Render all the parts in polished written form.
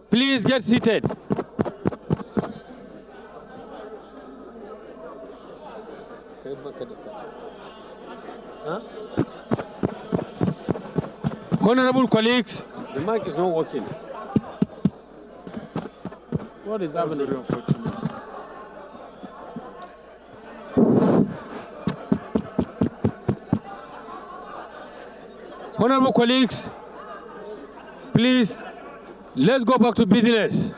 Please get seated. Honorable colleagues, the mic is not working. What is happening? Very unfortunate. Honorable colleagues, please, let's go back to business.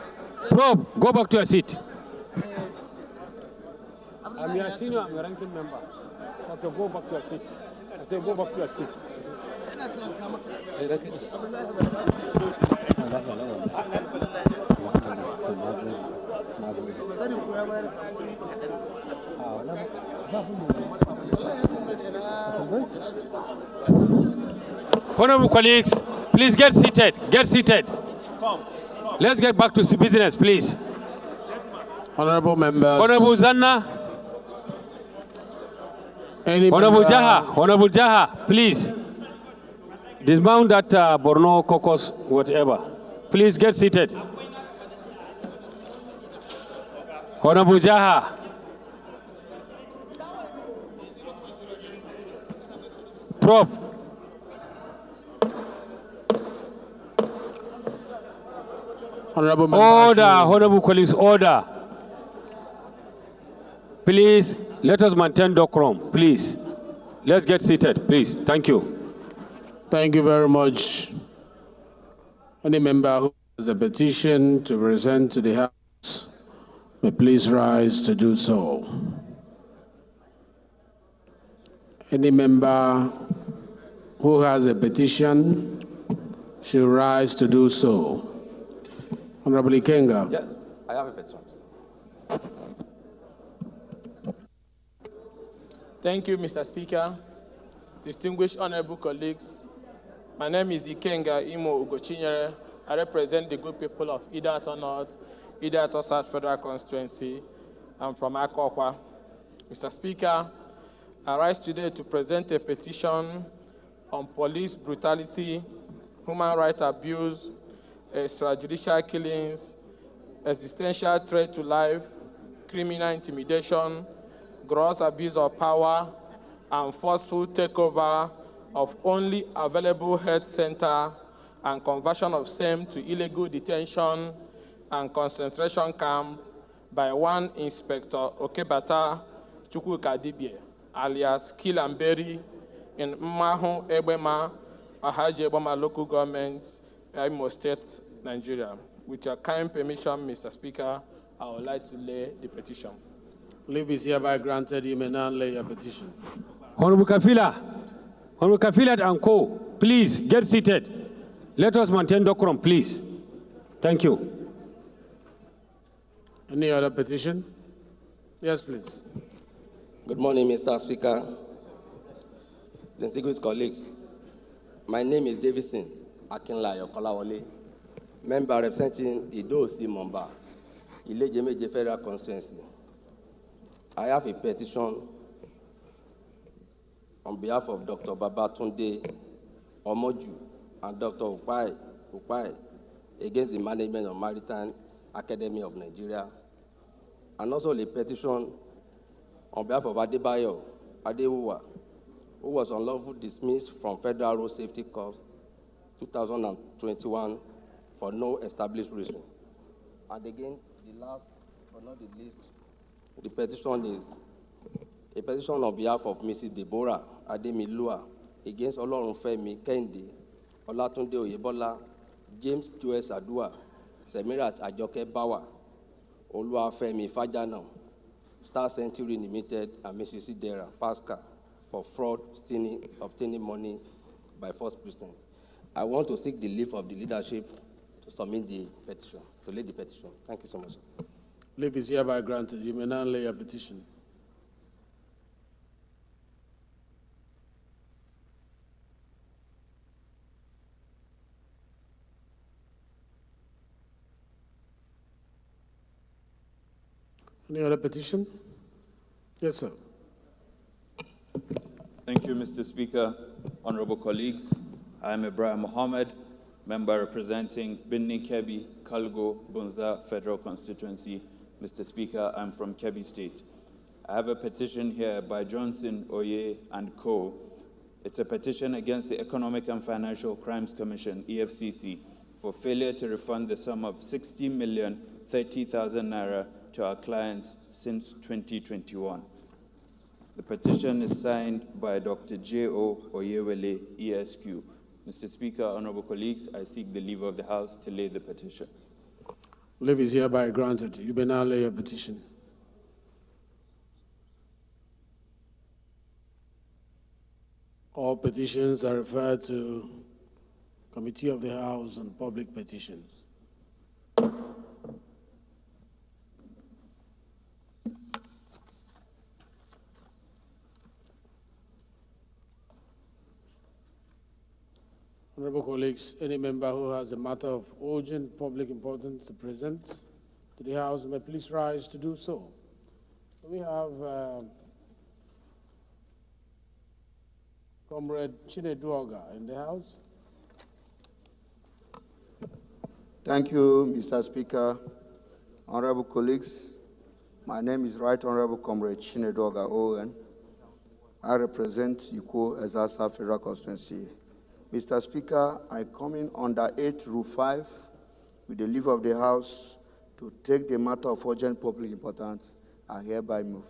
Probe, go back to your seat. I'm your senior, I'm your ranking member. Okay, go back to your seat. I say go back to your seat. Honorable colleagues, please get seated. Get seated. Let's get back to business, please. Honorable members. Honorable Zanna. Honorable Jaha. Honorable Jaha, please. Dismount that Borno caucus, whatever. Please get seated. Honorable Jaha. Prop. Honorable members. Order, honorable colleagues, order. Please, let us maintain decorum, please. Let's get seated, please. Thank you. Thank you very much. Any member who has a petition to present to the House may please rise to do so. Any member who has a petition should rise to do so. Honorable Ikenga. Yes, I have a petition. Thank you, Mr. Speaker. Distinguished honorable colleagues, my name is Ikenga Imo Ugochinyere. I represent the good people of Idato North, Idato South Federal Constituency. I'm from Akokwa. Mr. Speaker, I rise today to present a petition on police brutality, human rights abuse, extrajudicial killings, existential threat to life, criminal intimidation, gross abuse of power, and forceful takeover of only available health center and conversion of same to illegal detention and concentration camp by one Inspector Okebata Chukwukadibie, alias Kilamberi, in Mahu Ebema, Ahaji Eboma local government, Imo State, Nigeria. With your kind permission, Mr. Speaker, I would like to lay the petition. Leave is hereby granted. You may now lay your petition. Honorable Kafila and Co., please get seated. Let us maintain decorum, please. Thank you. Any other petition? Yes, please. Good morning, Mr. Speaker. Distinguished colleagues, my name is Davison Akinlayo Kolawole, member representing Ido-Osi Momba, Ilejemeje Federal Constituency. I have a petition on behalf of Dr. Babatunde Omoju and Dr. Upai against the management of Maritime Academy of Nigeria, and also a petition on behalf of Adebayo Adewuwa, who was unlawfully dismissed from Federal Road Safety Corps 2021 for no established reason. And again, the last but not the least, the petition is a petition on behalf of Mrs. Deborah Ademilua against Olorunfemi Kende, Olatunde Oyebola, James Joel Sadua, Semirat Ajoke Bawa, Oluwafemi Fajana, Star Century Limited, and Mrs. Sidera Pascal for fraud, obtaining money by false pretense. I want to seek the leave of the leadership to submit the petition, to lay the petition. Thank you so much. Leave is hereby granted. You may now lay your petition. Any other petition? Yes, sir. Thank you, Mr. Speaker. Honorable colleagues, I am Ibrahim Mohammed, member representing Bindin Kebi, Kalgo, Bunza Federal Constituency. Mr. Speaker, I'm from Kebbi State. I have a petition here by Johnson, Oye, and Co. It's a petition against the Economic and Financial Crimes Commission, EFCC, for failure to refund the sum of 60,030,000 naira to our clients since 2021. The petition is signed by Dr. J.O. Oyewele, ESQ. Mr. Speaker, honorable colleagues, I seek the leave of the House to lay the petition. Leave is hereby granted. You may now lay your petition. All petitions are referred to Committee of the House on Public Petitions. Honorable colleagues, any member who has a matter of urgent public importance to present to the House may please rise to do so. We have Comrade Chineduoga in the House. Thank you, Mr. Speaker. Honorable colleagues, my name is Right Honorable Comrade Chineduoga Owen. I represent Yuko Ezasa Federal Constituency. Mr. Speaker, I come in under 8 Rule 5 with the leave of the House to take the matter of urgent public importance. I hereby move.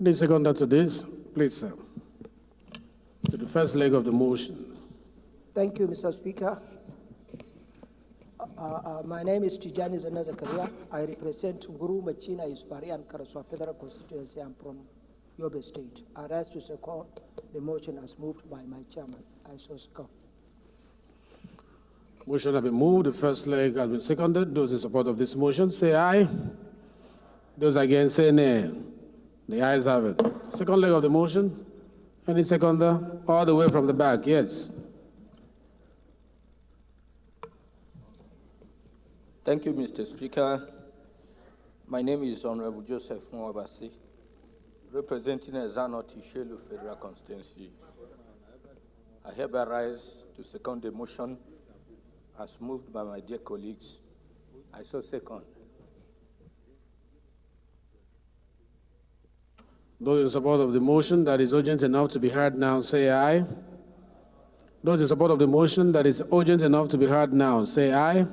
Any seconder to this? Please, sir. To the first leg of the motion. Thank you, Mr. Speaker. My name is Tijani Zana Zakaria. I represent Guru Machina Yuspari and Karaswa Federal Constituency. I'm from Yobe State. I rise to second the motion as moved by my chairman. I so second. Motion has been moved. The first leg has been seconded. Those in support of this motion say aye. Those against say nay. The ayes have it. Second leg of the motion. Any seconder? All the way from the back. Yes. Thank you, Mr. Speaker. My name is Honorable Joseph Mwabasi, representing Zanoti Shelu Federal Constituency. I hereby rise to second the motion as moved by my dear colleagues. I so second. Those in support of the motion that is urgent enough to be heard now, say aye. Those in support of the motion that is urgent enough to be heard now, say aye.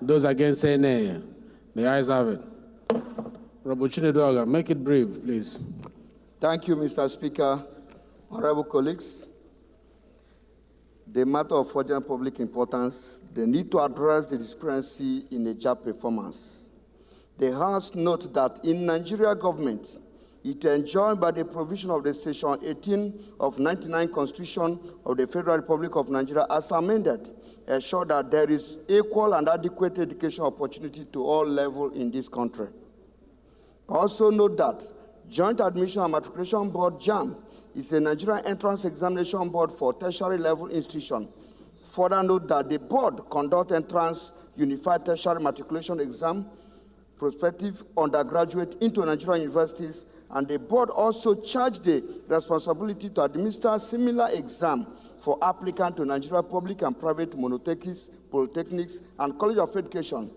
Those against, say nay. The ayes have it. Honorable Chineduoga, make it brief, please. Thank you, Mr. Speaker. Honorable colleagues, the matter of urgent public importance, they need to address the discrepancy in the job performance. The House notes that in Nigeria government, it enjoined by the provision of the Section 18 of 99 Constitution of the Federal Republic of Nigeria as amended, ensure that there is equal and adequate education opportunity to all levels in this country. Also note that Joint Admission and Matriculation Board, JAM, is a Nigerian entrance examination board for tertiary level institutions. Further note that the board conducts entrance unified tertiary matriculation exam prospective undergraduate into Nigerian universities, and the board also charged the responsibility to administer similar exam for applicants to Nigeria public and private monotechnics, polytechnics, and College of Education.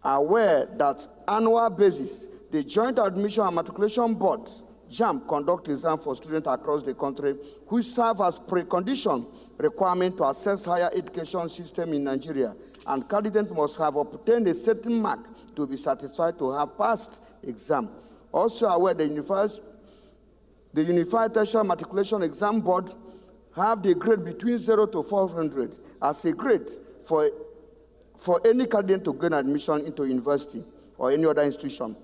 Aware that annual basis, the Joint Admission and Matriculation Board, JAM, conduct exam for students across the country, which serve as precondition requirement to access higher education system in Nigeria, and candidates must have obtained a certain mark to be satisfied to have passed exam. Also aware the Unified Tertiary Matriculation Exam Board have the grade between 0 to 400 as a grade for any candidate to gain admission into university or any other institution.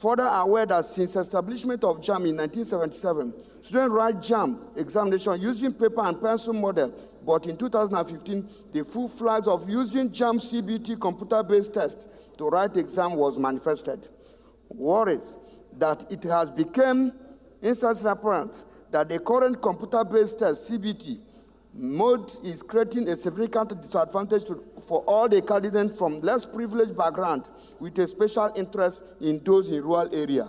Further aware that since establishment of JAM in 1977, students write JAM examination using paper and pencil model, but in 2015, the full flags of using JAM CBT computer-based test to write exam was manifested. Worries that it has become instantly apparent that the current computer-based test, CBT, mode is creating a significant disadvantage for all the candidates from less privileged background with a special interest in those in rural area.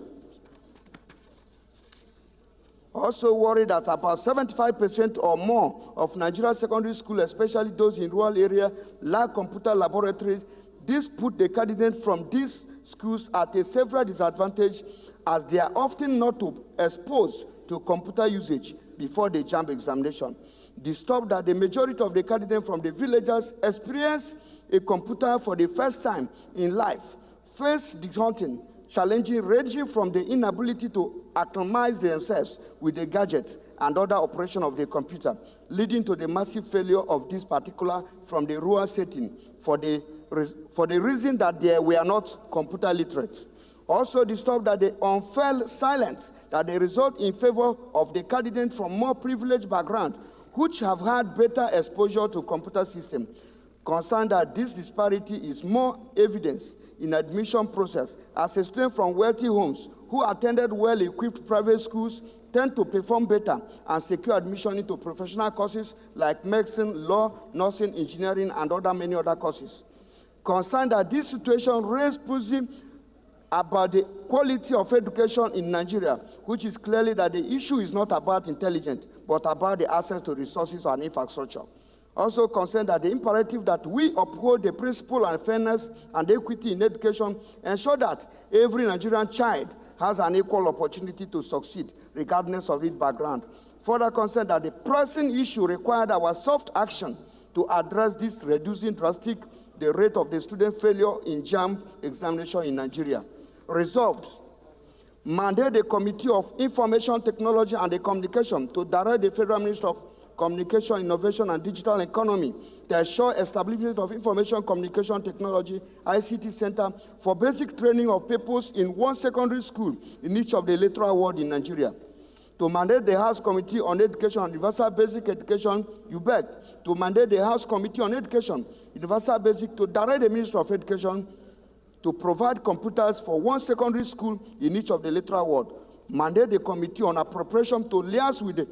Also worried that about 75% or more of Nigeria's secondary schools, especially those in rural areas, lack computer laboratories. This put the candidates from these schools at a severe disadvantage, as they are often not exposed to computer usage before the JAMB examination. Disturbed that the majority of the candidates from the villages experience a computer for the first time in life, face daunting challenges ranging from the inability to acclimatize themselves with the gadget and other operation of the computer, leading to the massive failure of this particular from the rural setting for the reason that they were not computer literate. Also disturbed that the unfair silence that they result in favor of the candidates from more privileged background, which have had better exposure to computer system. Concerned that this disparity is more evidence in admission process, as students from wealthy homes who attended well-equipped private schools tend to perform better and secure admission into professional courses like medicine, law, nursing, engineering, and many other courses. Concerned that this situation raises puzzle about the quality of education in Nigeria, which is clearly that the issue is not about intelligence, but about the access to resources and infrastructure. Also concerned that the imperative that we uphold the principle of fairness and equity in education, ensure that every Nigerian child has an equal opportunity to succeed, regardless of its background. Further concerned that the pressing issue required our soft action to address this, reducing drastic the rate of the student failure in JAMB examination in Nigeria. Resolved, mandate the Committee of Information Technology and the Communication to direct the Federal Minister of Communication, Innovation, and Digital Economy to ensure establishment of Information Communication Technology ICT Center for basic training of pupils in one secondary school in each of the electoral wards in Nigeria. To mandate the House Committee on Education and Universal Basic Education, UBEC, to mandate the House Committee on Education, Universal Basic, to direct the Minister of Education to provide computers for one secondary school in each of the electoral wards. Mandate the Committee on Appropriation to liaise with the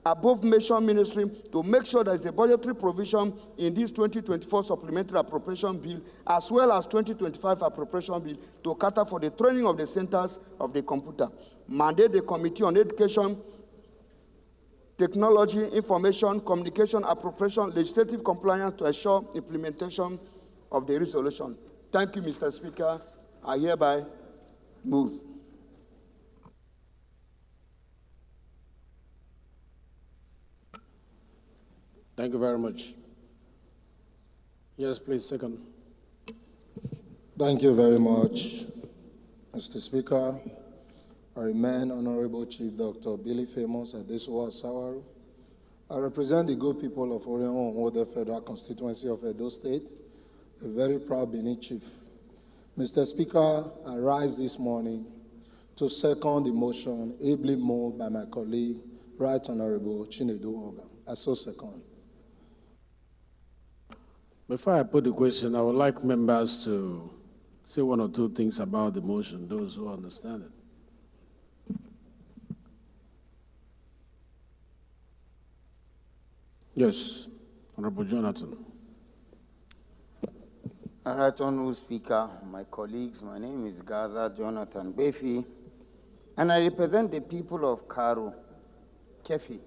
above-mentioned ministry to make sure there is a budgetary provision in this 2024 supplementary appropriation bill, as well as 2025 appropriation bill, to cater for the training of the centers of the computer. Mandate the Committee on Education, Technology, Information, Communication, Appropriation, Legislative Compliance to ensure implementation of the resolution. Thank you, Mr. Speaker. I hereby move. Thank you very much. Yes, please, second. Thank you very much, Mr. Speaker. I remain Honorable Chief Dr. Billy Famous Adesuwa Sawaru. I represent the good people of Orion the Federal Constituency of Edo State, a very proud Benin chief. Mr. Speaker, I rise this morning to second the motion ably moved by my colleague, Right Honorable Chinedu Oga. I so second. Before I put the question, I would like members to say one or two things about the motion, those who understand it. Yes, Honorable Jonathan. All right, Honorable Speaker, my colleagues, my name is Gaza Jonathan Befi, and I represent the people of Karu, Kefi,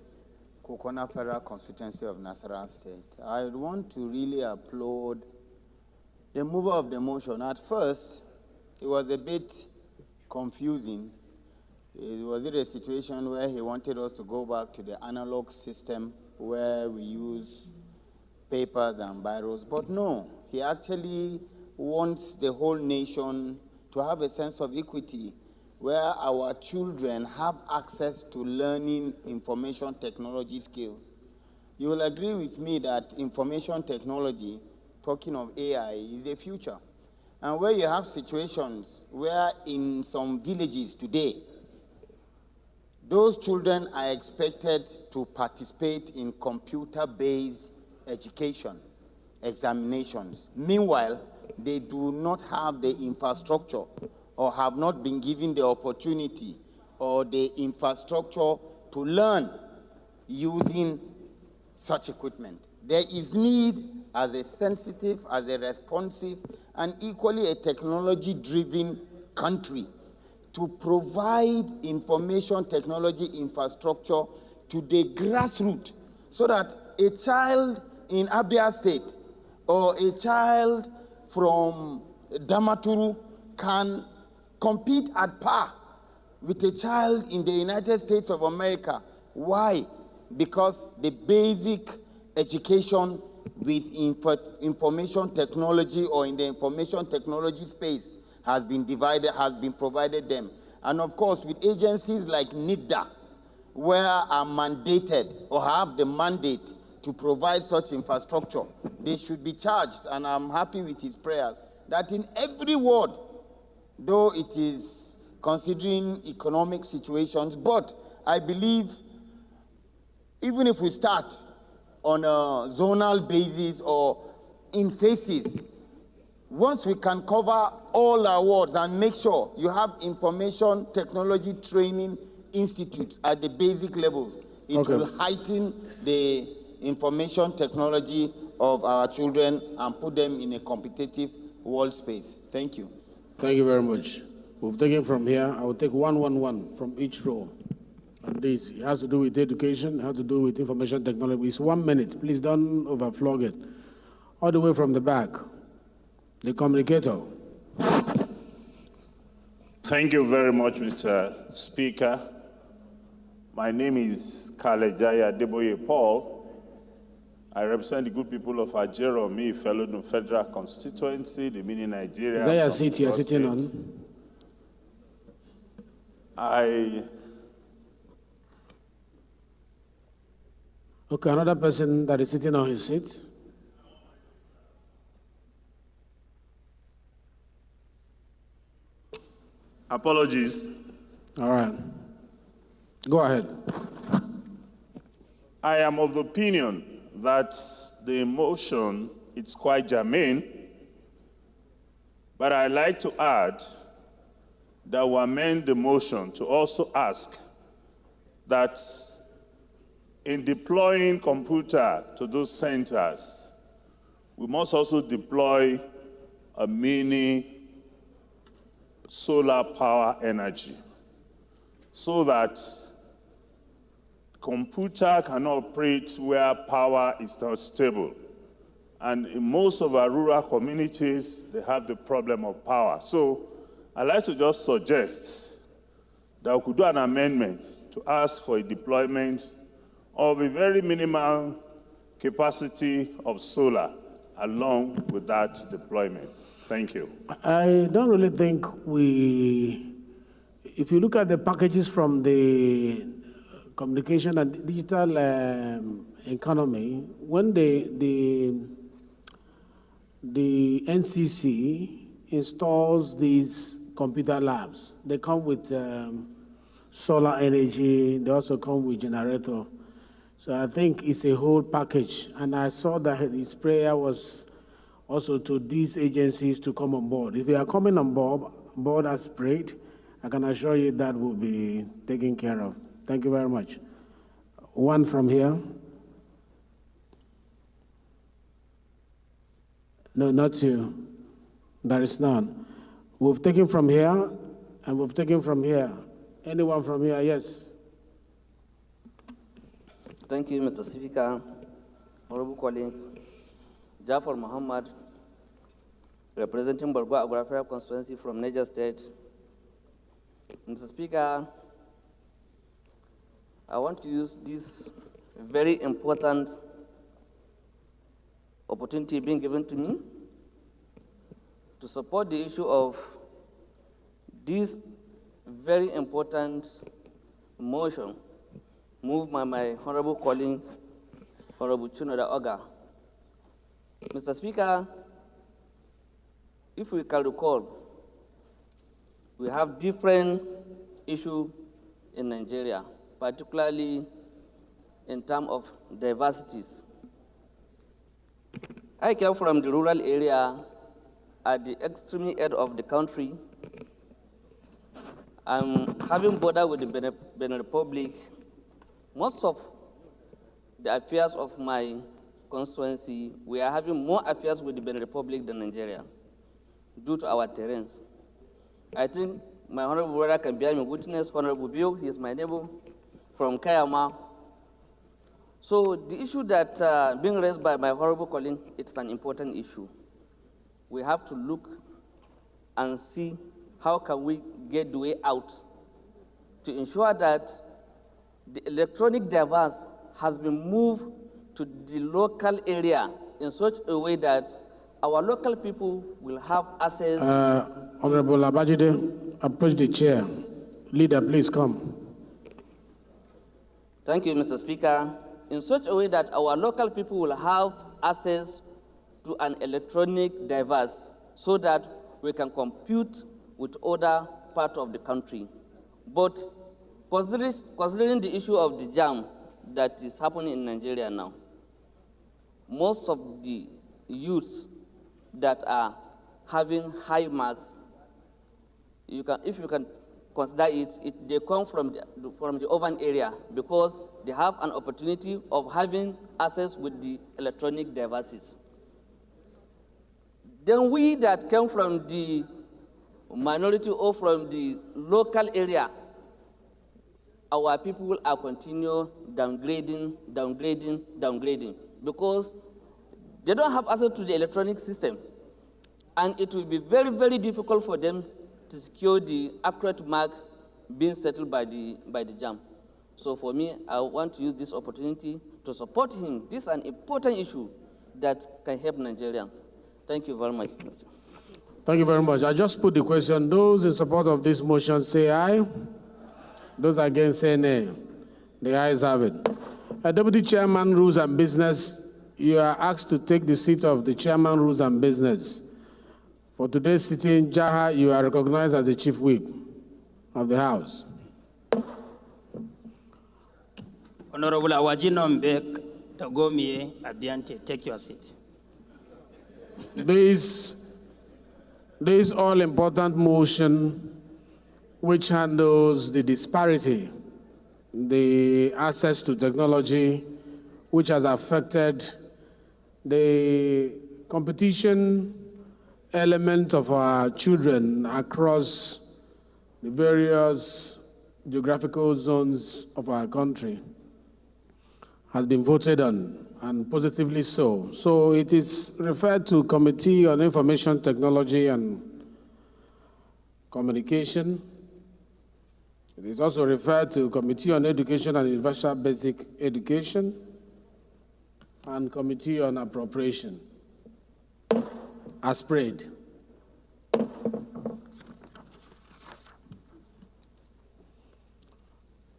Kokona Federal Constituency of Nasarawa State. I want to really applaud the mover of the motion. At first, it was a bit confusing. It was a situation where he wanted us to go back to the analog system where we use papers and biros, but no, he actually wants the whole nation to have a sense of equity where our children have access to learning information technology skills. You will agree with me that information technology, talking of AI, is the future. And where you have situations where in some villages today, those children are expected to participate in computer-based education, examinations. Meanwhile, they do not have the infrastructure or have not been given the opportunity or the infrastructure to learn using such equipment. There is need as a sensitive, as a responsive, and equally a technology-driven country to provide information technology infrastructure to the grassroots so that a child in Abia State or a child from Damaturu can compete at par with a child in the United States of America. Why? Because the basic education with information technology or in the information technology space has been provided them. And of course, with agencies like NIDA, where are mandated or have the mandate to provide such infrastructure, they should be charged. And I'm happy with his prayers that in every ward, though it is considering economic situations, but I believe even if we start on a zonal basis or in phases, once we can cover all our wards and make sure you have information technology training institutes at the basic levels, it will heighten the information technology of our children and put them in a competitive world space. Thank you. Thank you very much. We've taken from here. I will take one from each row. And this it has to do with education, it has to do with information technology. It's 1 minute. Please don't overflog it. All the way from the back, the communicator. Thank you very much, Mr. Speaker. My name is Kalejaya Deboye Paul. I represent the good people of Adjournment, fellow federal constituency, the mini Nigeria. Is that your seat you're sitting on? Okay, another person that is sitting on his seat. Apologies. All right. Go ahead. I am of the opinion that the motion is quite germane, but I'd like to add that we amend the motion to also ask that in deploying computer to those centers, we must also deploy a mini solar power energy so that computer can operate where power is not stable. And in most of our rural communities, they have the problem of power. So I'd like to just suggest that we could do an amendment to ask for a deployment of a very minimal capacity of solar along with that deployment. Thank you. I don't really think if you look at the packages from the communication and digital economy, when the NCC installs these computer labs, they come with solar energy, they also come with generator. So I think it's a whole package. And I saw that his prayer was also to these agencies to come on board. If they are coming on board as prayed, I can assure you that will be taken care of. Thank you very much. One from here. No, not you. There is none. We've taken from here, and we've taken from here. Anyone from here? Yes. Thank you, Mr. Speaker. Honorable colleague, Jafar Muhammad, representing Borgua Agora constituency from Niger State. Mr. Speaker, I want to use this very important opportunity being given to me to support the issue of this very important motion moved by my honorable colleague, Honorable Chunoda Oga. Mr. Speaker, if we can recall, we have different issues in Nigeria, particularly in terms of diversities. I came from the rural area at the extreme end of the country. I'm having border with the Benin Republic. Most of the affairs of my constituency, we are having more affairs with the Benin Republic than Nigerians due to our terrains. I think my honorable brother can bear me witness, Honorable Bill, he is my neighbor from Kayama. So the issue that being raised by my honorable colleague, it's an important issue. We have to look and see how can we get the way out to ensure that the electronic device has been moved to the local area in such a way that our local people will have access. Honorable Abajide, approach the chair. Leader, please come. Thank you, Mr. Speaker. In such a way that our local people will have access to an electronic device so that we can compete with other parts of the country. But considering the issue of the jam that is happening in Nigeria now, most of the youths that are having high marks, if you can consider it, they come from the urban area because they have an opportunity of having access with the electronic devices. Then we that came from the minority or from the local area, our people are continue downgrading because they don't have access to the electronic system. And it will be very, very difficult for them to secure the accurate mark being settled by the JAM. So for me, I want to use this opportunity to support him. This is an important issue that can help Nigerians. Thank you very much, Mr. Thank you very much. I just put the question. Those in support of this motion say aye. Those against say nay. The ayes have it. Deputy Chairman, Rules and Business, you are asked to take the seat of the Chairman, Rules and Business. For today's sitting, Jaha, you are recognized as the Chief Whip of the House. Honorable Awajino Mbek, Tagomie Abiante, take your seat. This all-important motion which handles the disparity, the access to technology, which has affected the competition element of our children across the various geographical zones of our country, has been voted on, and positively so. So it is referred to Committee on Information Technology and Communication. It is also referred to Committee on Education and Universal Basic Education and Committee on Appropriation, as prayed.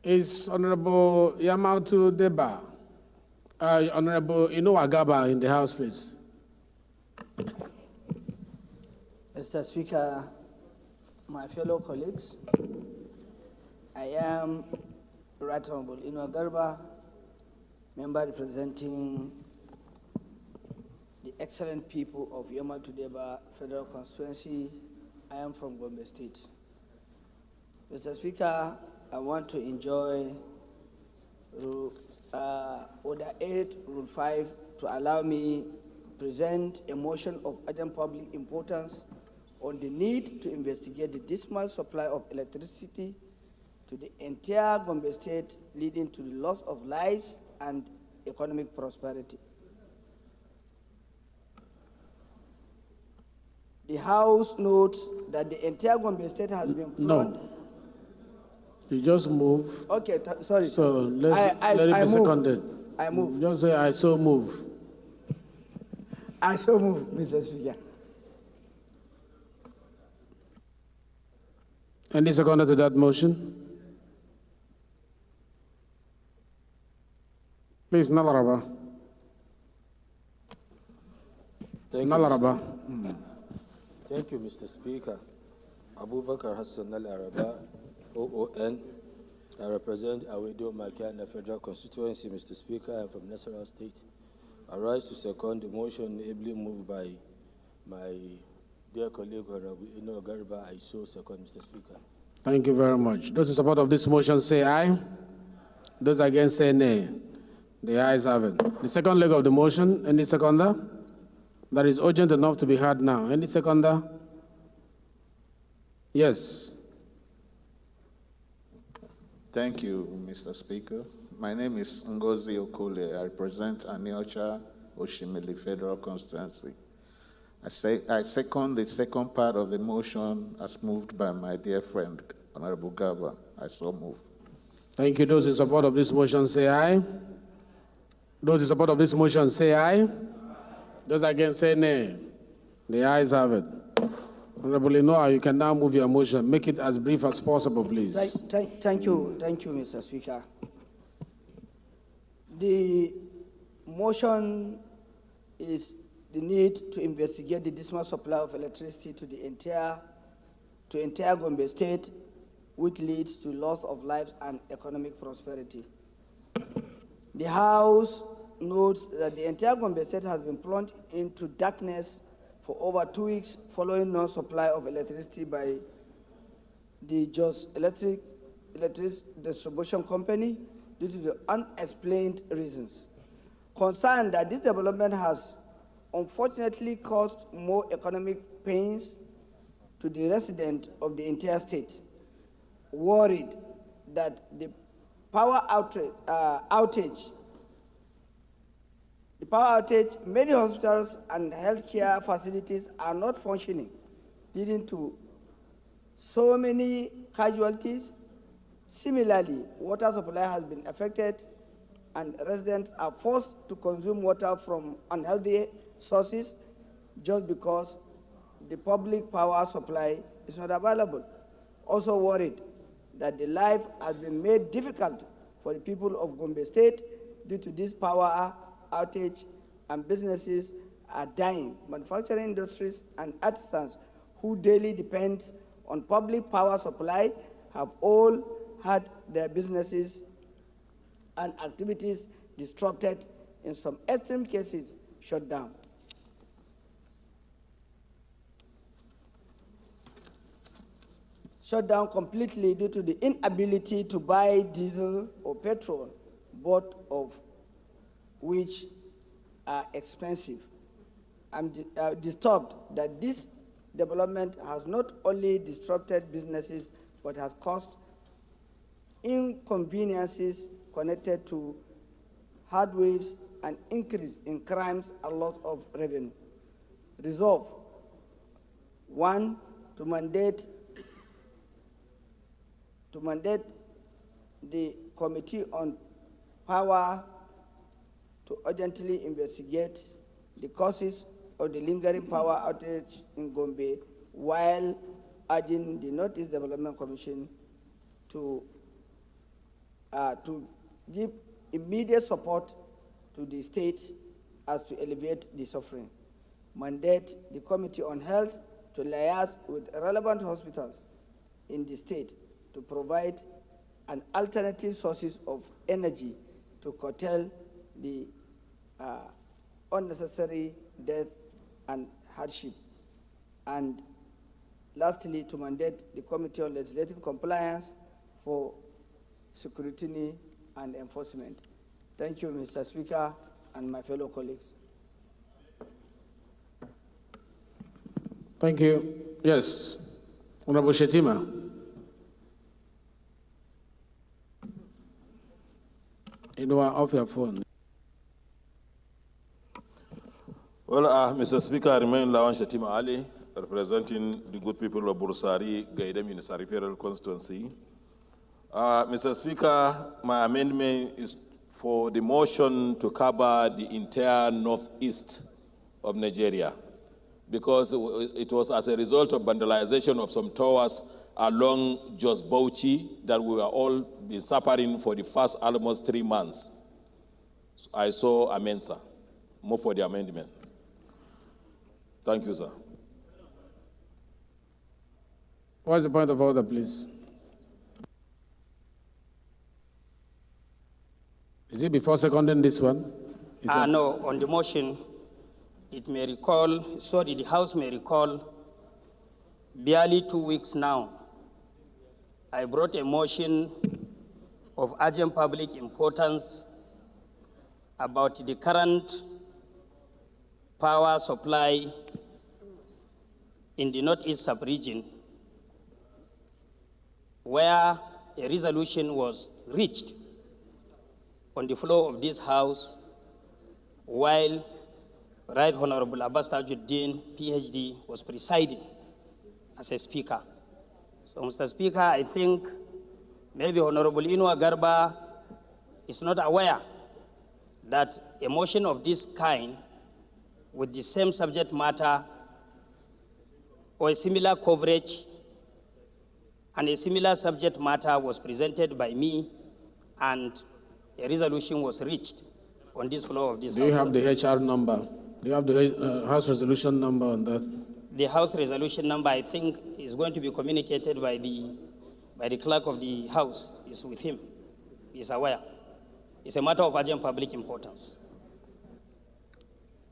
Is Honorable Yamautu Deba, Honorable Agaba in the House, please? Mr. Speaker, my fellow colleagues, I am Right Honorable Garba, member representing the excellent people of Yamautu Deba Federal Constituency. I am from Gombe State. Mr. Speaker, I want to enjoy Order 8, Rule 5, to allow me present a motion of urgent public importance on the need to investigate the dismal supply of electricity to the entire Gombe State, leading to the loss of lives and economic prosperity. The House notes that the entire Gombe State has been flooded. No. You just move. Okay, sorry. So let it be seconded. I move. Just say, I so move. I so move, Mr. Speaker. Any seconder to that motion? Please, Nalaraba. Nalaraba. Thank you, Mr. Speaker. Abubakar Hassan Nalaraba, OON. I represent Awedo Makiana Federal Constituency, Mr. Speaker. I am from Nasarawa State. I rise to second the motion ably moved by my dear colleague, Honorable Garba. I so second, Mr. Speaker. Thank you very much. Those in support of this motion say aye. Those against say nay. The ayes have it. The second leg of the motion, any seconder? That is urgent enough to be heard now. Any seconder? Yes. Thank you, Mr. Speaker. My name is Ngozi Okule. I represent Aniocha Oshimili Federal Constituency. I second the second part of the motion as moved by my dear friend, Honorable Garba. I so move. Thank you. Those in support of this motion say aye. Those in support of this motion say aye. Those against say nay. The ayes have it. Honorable Noah, you can now move your motion. Make it as brief as possible, please. Thank you, Mr. Speaker. The motion is the need to investigate the dismal supply of electricity to the entire Gombe State, which leads to loss of lives and economic prosperity. The House notes that the entire Gombe State has been plunged into darkness for over 2 weeks following non-supply of electricity by the Jos Electric Distribution Company due to the unexplained reasons. Concerned that this development has unfortunately caused more economic pains to the residents of the entire state, worried that the power outage, many hospitals and healthcare facilities are not functioning, leading to so many casualties. Similarly, water supply has been affected and residents are forced to consume water from unhealthy sources just because the public power supply is not available. Also worried that the life has been made difficult for the people of Gombe State due to this power outage, and businesses are dying. Manufacturing industries and artisans who daily depend on public power supply have all had their businesses and activities disrupted, in some extreme cases shut down. Shut down completely due to the inability to buy diesel or petrol, both of which are expensive. I'm disturbed that this development has not only disrupted businesses, but has caused inconveniences connected to hard waves and increase in crimes and loss of revenue. Resolve, 1, to mandate the Committee on Power to urgently investigate the causes of the lingering power outage in Gombe, while urging the Northeast Development Commission to give immediate support to the state as to alleviate the suffering. Mandate the Committee on Health to liaise with relevant hospitals in the state to provide an alternative sources of energy to curtail the unnecessary death and hardship. And lastly, to mandate the Committee on Legislative Compliance for scrutiny and enforcement. Thank you, Mr. Speaker, and my fellow colleagues. Thank you. Yes, Honorable Shetima. You know, off your phone. Well, Mr. Speaker, I remain Lawan Shetima Ali, representing the good people of Bursari, Gaidam Unisari Federal Constituency. Mr. Speaker, my amendment is for the motion to cover the entire northeast of Nigeria, because it was as a result of vandalization of some towers along Jos Bauchi that we were all been suffering for the first almost 3 months. So I saw amend, sir. Move for the amendment. Thank you, sir. What's the point of order, please? Is it before seconding this one? No, on the motion, it may recall, the House may recall, barely 2 weeks now, I brought a motion of urgent public importance about the current power supply in the Northeast sub-region, where a resolution was reached on the floor of this House while Right Honorable Abbas Tajuddin, PhD, was presiding as a speaker. So, Mr. Speaker, I think maybe Honorable Inua Garba is not aware that a motion of this kind with the same subject matter or a similar coverage and a similar subject matter was presented by me and a resolution was reached on this floor of this House. Do you have the HR number? Do you have the House resolution number on that? The House resolution number, I think, is going to be communicated by the clerk of the House. It's with him. He's aware. It's a matter of urgent public importance.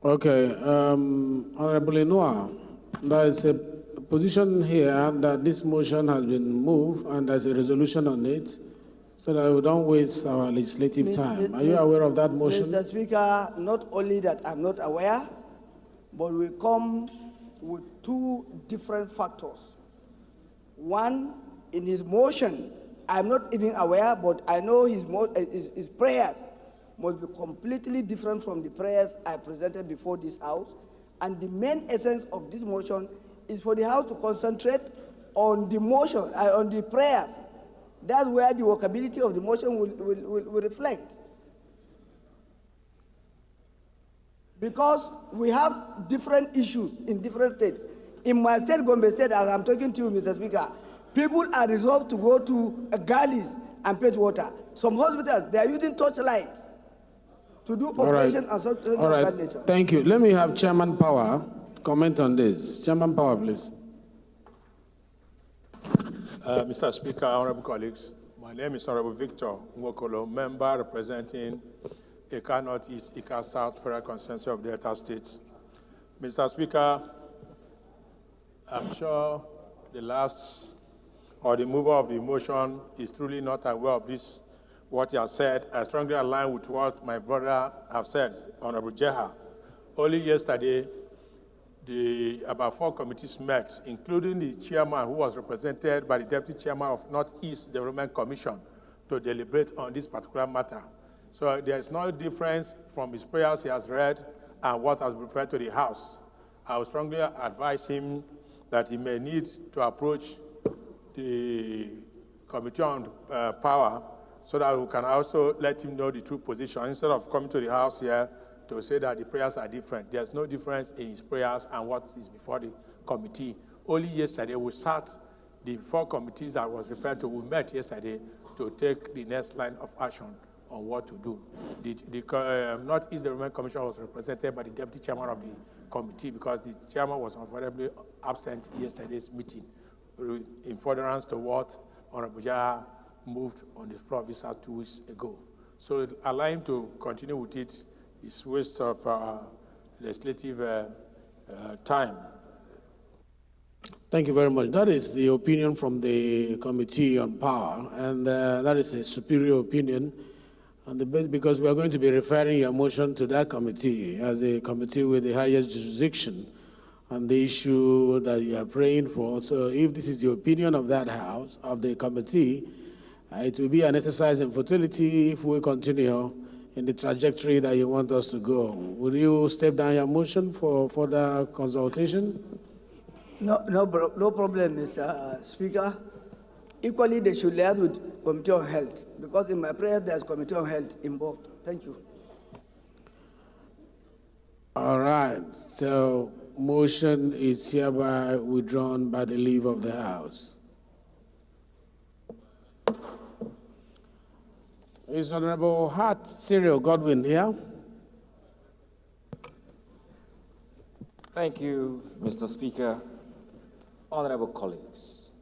Okay, Honorable Inua, there is a position here that this motion has been moved and there's a resolution on it, so that we don't waste our legislative time. Are you aware of that motion? Mr. Speaker, not only that I'm not aware, but we come with two different factors. One, in his motion, I'm not even aware, but I know his prayers must be completely different from the prayers I presented before this House. And the main essence of this motion is for the House to concentrate on the motion, on the prayers. That's where the workability of the motion will reflect. Because we have different issues in different states. In my state, Gombe State, as I'm talking to you, Mr. Speaker, people are resolved to go to gullies and fetch water. Some hospitals, they are using torchlights to do operation and something of that nature. Thank you. Let me have Chairman Power comment on this. Chairman Power, please. Mr. Speaker, honorable colleagues, my name is Honorable Victor Nwokolo, member representing Eka Northeast, Eka South Federal Constituency of Delta States. Mr. Speaker, I'm sure the mover of the motion is truly not aware of this, what he has said. I strongly align with what my brother have said, Honorable Jeha. Only yesterday, about 4 committees met, including the chairman who was represented by the deputy chairman of Northeast Development Commission to deliberate on this particular matter. So there is no difference from his prayers he has read and what has been referred to the House. I would strongly advise him that he may need to approach the Committee on Power so that we can also let him know the true position instead of coming to the House here to say that the prayers are different. There's no difference in his prayers and what is before the committee. Only yesterday we sat, the 4 committees that was referred to, we met yesterday to take the next line of action on what to do. The Northeast Development Commission was represented by the deputy chairman of the committee because the chairman was unavoidably absent yesterday's meeting in furtherance to what Honorable Jaha moved on the floor of his House 2 weeks ago. So allow him to continue with it. It's waste of legislative time. Thank you very much. That is the opinion from the Committee on Power, and that is a superior opinion. And the best, because we are going to be referring your motion to that committee as a committee with the highest jurisdiction on the issue that you are praying for. So if this is the opinion of that House, of the committee, it will be an exercise in futility if we continue in the trajectory that you want us to go. Will you step down your motion for further consultation? No problem, Mr. Speaker. Equally, they should liaise with Committee on Health, because in my prayer, there's Committee on Health involved. Thank you. All right, so motion is hereby withdrawn by the leave of the House. Is Honorable Hart Cyril Godwin here? Thank you, Mr. Speaker. Honorable colleagues,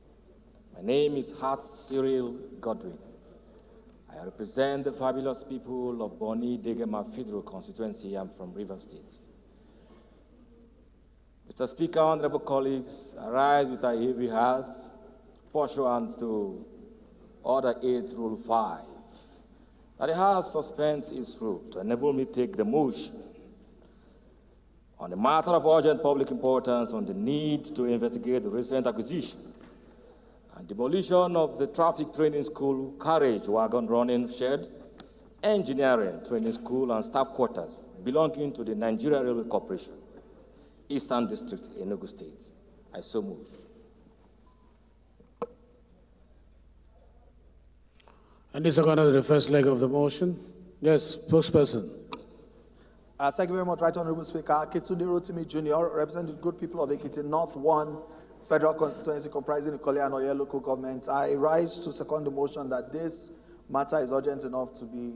my name is Hart Cyril Godwin. I represent the fabulous people of Boni Degema Federal Constituency. I'm from Rivers State. Mr. Speaker, honorable colleagues, I rise with a heavy heart, pursuant to Order 8, Rule 5, that the House suspends its rule to enable me to take the motion on a matter of urgent public importance on the need to investigate the recent acquisition and demolition of the traffic training school, carriage wagon running shed, engineering training school, and staff quarters belonging to the Nigeria Railway Corporation, Eastern District, Enugu State. I so move. And this is going to the first leg of the motion. Yes, spokesperson. Thank you very much, Right Honorable Speaker. Kitunde Rotimi Jr., representing the good people of Ekiti North 1 Federal Constituency comprising Ikole and Oye local government. I rise to second the motion that this matter is urgent enough to be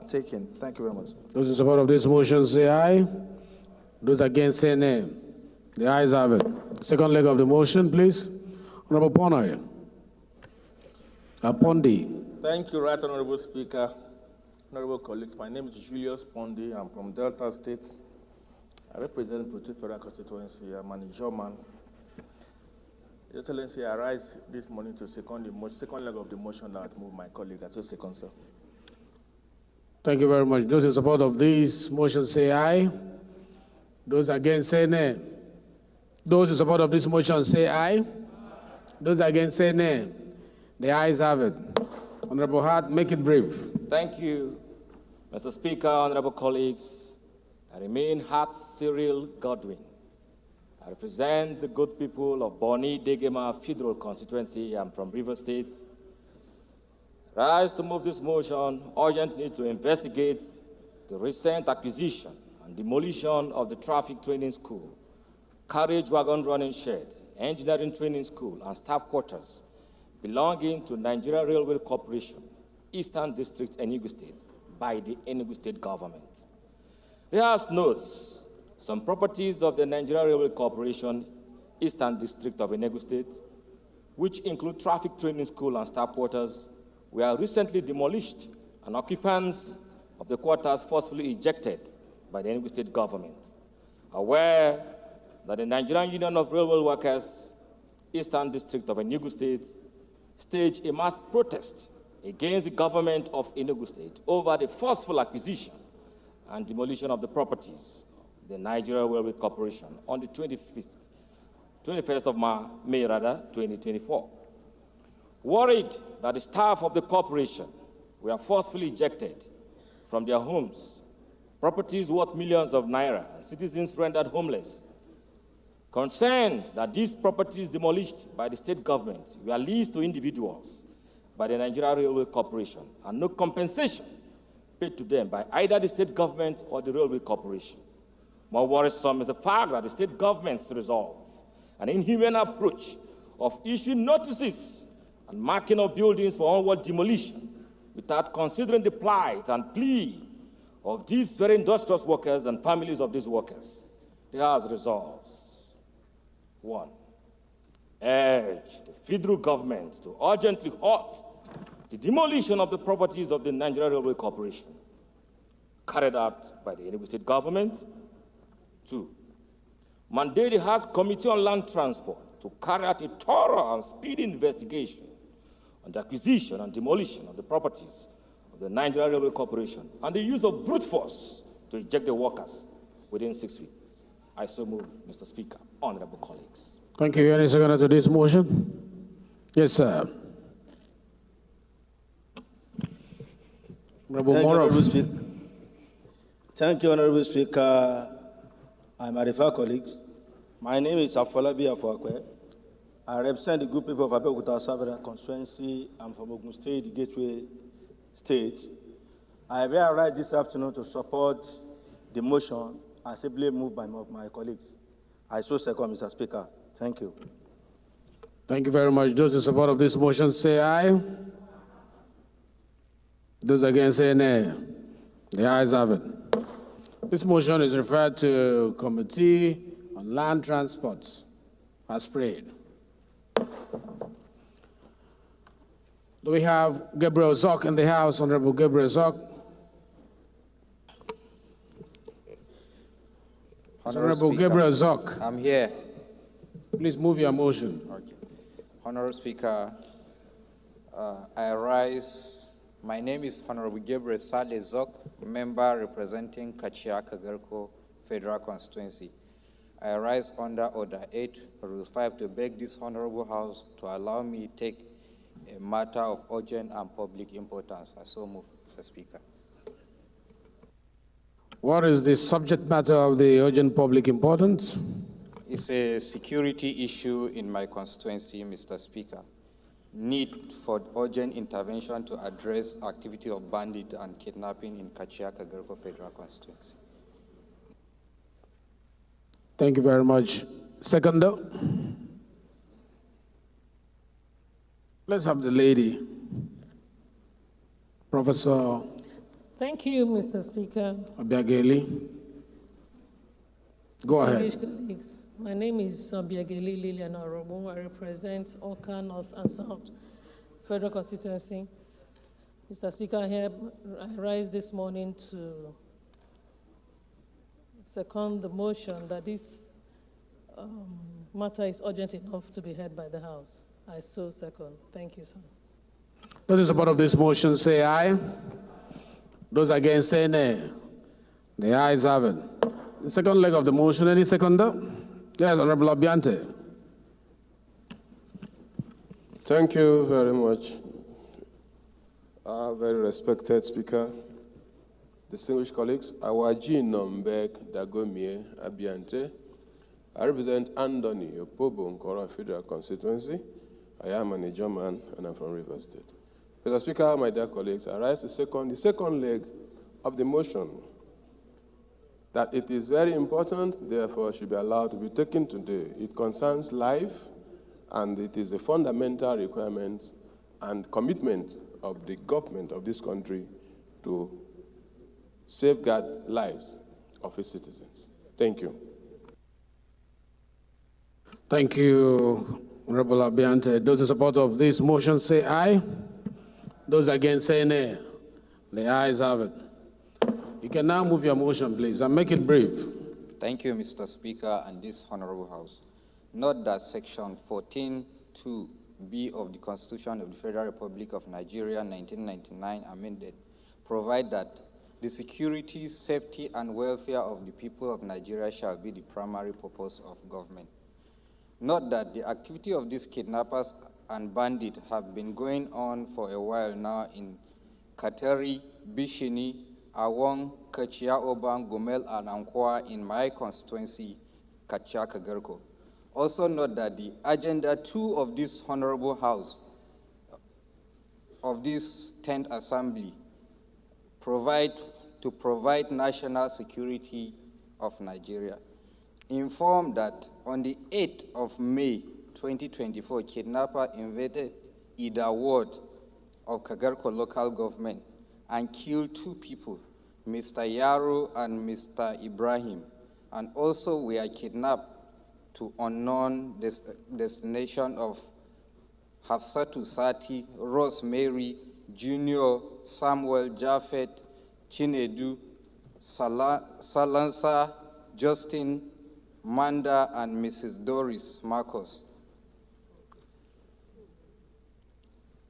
taken. Thank you very much. Those in support of this motion say aye. Those against say nay. The ayes have it. Second leg of the motion, please. Honorable Ponoy. Pondi. Thank you, Right Honorable Speaker. Honorable colleagues, my name is Julius Pondi. I'm from Delta State. I represent the Federal Constituency. I'm an Adjournment. Your Excellency, I rise this morning to second leg of the motion that moved my colleagues. I so second, sir. Thank you very much. Those in support of this motion say aye. Those against say nay. Those in support of this motion say aye. Those against say nay. The ayes have it. Honorable Hart, make it brief. Thank you, Mr. Speaker, honorable colleagues. I remain Hart Cyril Godwin. I represent the good people of Boni Degema Federal Constituency. I'm from River State. Rise to move this motion urgently to investigate the recent acquisition and demolition of the traffic training school, carriage wagon running shed, engineering training school, and staff quarters belonging to Nigeria Railway Corporation, Eastern District, Enugu State, by the Enugu State government. Readers notes some properties of the Nigeria Railway Corporation, Eastern District of Enugu State, which include traffic training school and staff quarters, were recently demolished and occupants of the quarters forcefully ejected by the Enugu State government. Aware that the Nigerian Union of Railway Workers, Eastern District of Enugu State, staged a mass protest against the government of Enugu State over the forceful acquisition and demolition of the properties of the Nigeria Railway Corporation on the 21st of May, 2024. Worried that the staff of the corporation were forcefully ejected from their homes, properties worth millions of naira, and citizens rendered homeless, concerned that these properties demolished by the state government were leased to individuals by the Nigeria Railway Corporation and no compensation paid to them by either the state government or the Railway Corporation. More worrisome is the fact that the state government's resolve, an inhuman approach of issuing notices and marking of buildings for onward demolition without considering the plight and plea of these very industrious workers and families of these workers. They has resolves. 1. Urge the federal government to urgently halt the demolition of the properties of the Nigeria Railway Corporation carried out by the Enugu State government. 2. Mandate the House Committee on Land Transport to carry out a thorough and speedy investigation on the acquisition and demolition of the properties of the Nigeria Railway Corporation and the use of brute force to eject the workers within 6 weeks. I so move, Mr. Speaker, honorable colleagues. Thank you. Any second to this motion? Yes, sir. Thank you, Honorable Speaker. I'm Arifa colleagues. My name is Afolabi Afuakwe. I represent the good people of Abeokuta Savera constituency. I'm from Ogun State, the Gateway State. I have arrived this afternoon to support the motion assembly moved by my colleagues. I so second, Mr. Speaker. Thank you. Thank you very much. Those in support of this motion say aye. Those against say nay. The ayes have it. This motion is referred to Committee on Land Transport as prayed. Do we have Gabriel Zock in the House? Honorable Gabriel Zock. Honorable Gabriel Zock. I'm here. Please move your motion. Okay. Honorable Speaker, I rise. My name is Honorable Gabriel Zock, member representing Kachia Kagarko Federal Constituency. I rise under Order 8, Rule 5 to beg this Honorable House to allow me to take a matter of urgent and public importance. I so move, Mr. Speaker. What is the subject matter of the urgent public importance? It's a security issue in my constituency, Mr. Speaker. Need for urgent intervention to address activity of bandit and kidnapping in Kachiaka-Gerko Federal Constituency. Thank you very much. Seconder. Let's have the lady. Professor Thank you, Mr. Speaker. Obiageli. Go ahead. Colleagues, my name is Obiageli Lilian Oromo. I represent Oka North and South Federal Constituency. Mr. Speaker, I rise this morning to second the motion that this matter is urgent enough to be heard by the House. I so second. Thank you, sir. Those in support of this motion say aye. Those against say nay. The ayes have it. The second leg of the motion, any seconder? Yes, Honorable Obiante. Thank you very much. Very respected Speaker, distinguished colleagues, Awaji Nombek Dagomie Abiante. I represent Andoni Opobo Nkora Federal Constituency. I am an Adjournment and I'm from Rivers State. Mr. Speaker, my dear colleagues, I rise the second leg of the motion that it is very important, therefore should be allowed to be taken today. It concerns life, and it is a fundamental requirement and commitment of the government of this country to safeguard lives of its citizens. Thank you. Thank you, Honorable Obiante. Those in support of this motion say aye. Those against say nay. The ayes have it. You can now move your motion, please, and make it brief. Thank you, Mr. Speaker, and this Honorable House. Note that Section 14(2)(b) of the Constitution of the Federal Republic of Nigeria, 1999, amended, provide that the security, safety, and welfare of the people of Nigeria shall be the primary purpose of government. Note that the activity of these kidnappers and bandits have been going on for a while now in Kateri, Bishini, Awong, Kachia Oban, Gumel, and Ankwa in my constituency, Kachiaka-Gerko. Also note that the Agenda 2 of this Honorable House, of this 10th Assembly, provide national security of Nigeria. Informed that on the 8th of May 2024, kidnapper invaded Ida Ward of Kagerko local government and killed 2 people, Mr. Yaro and Mr. Ibrahim, and also were kidnapped to unknown destination of Hafsatu Sati, Rosemary, Junior, Samuel, Japhet, Chinedu, Salansa, Justin, Manda, and Mrs. Doris Marcos.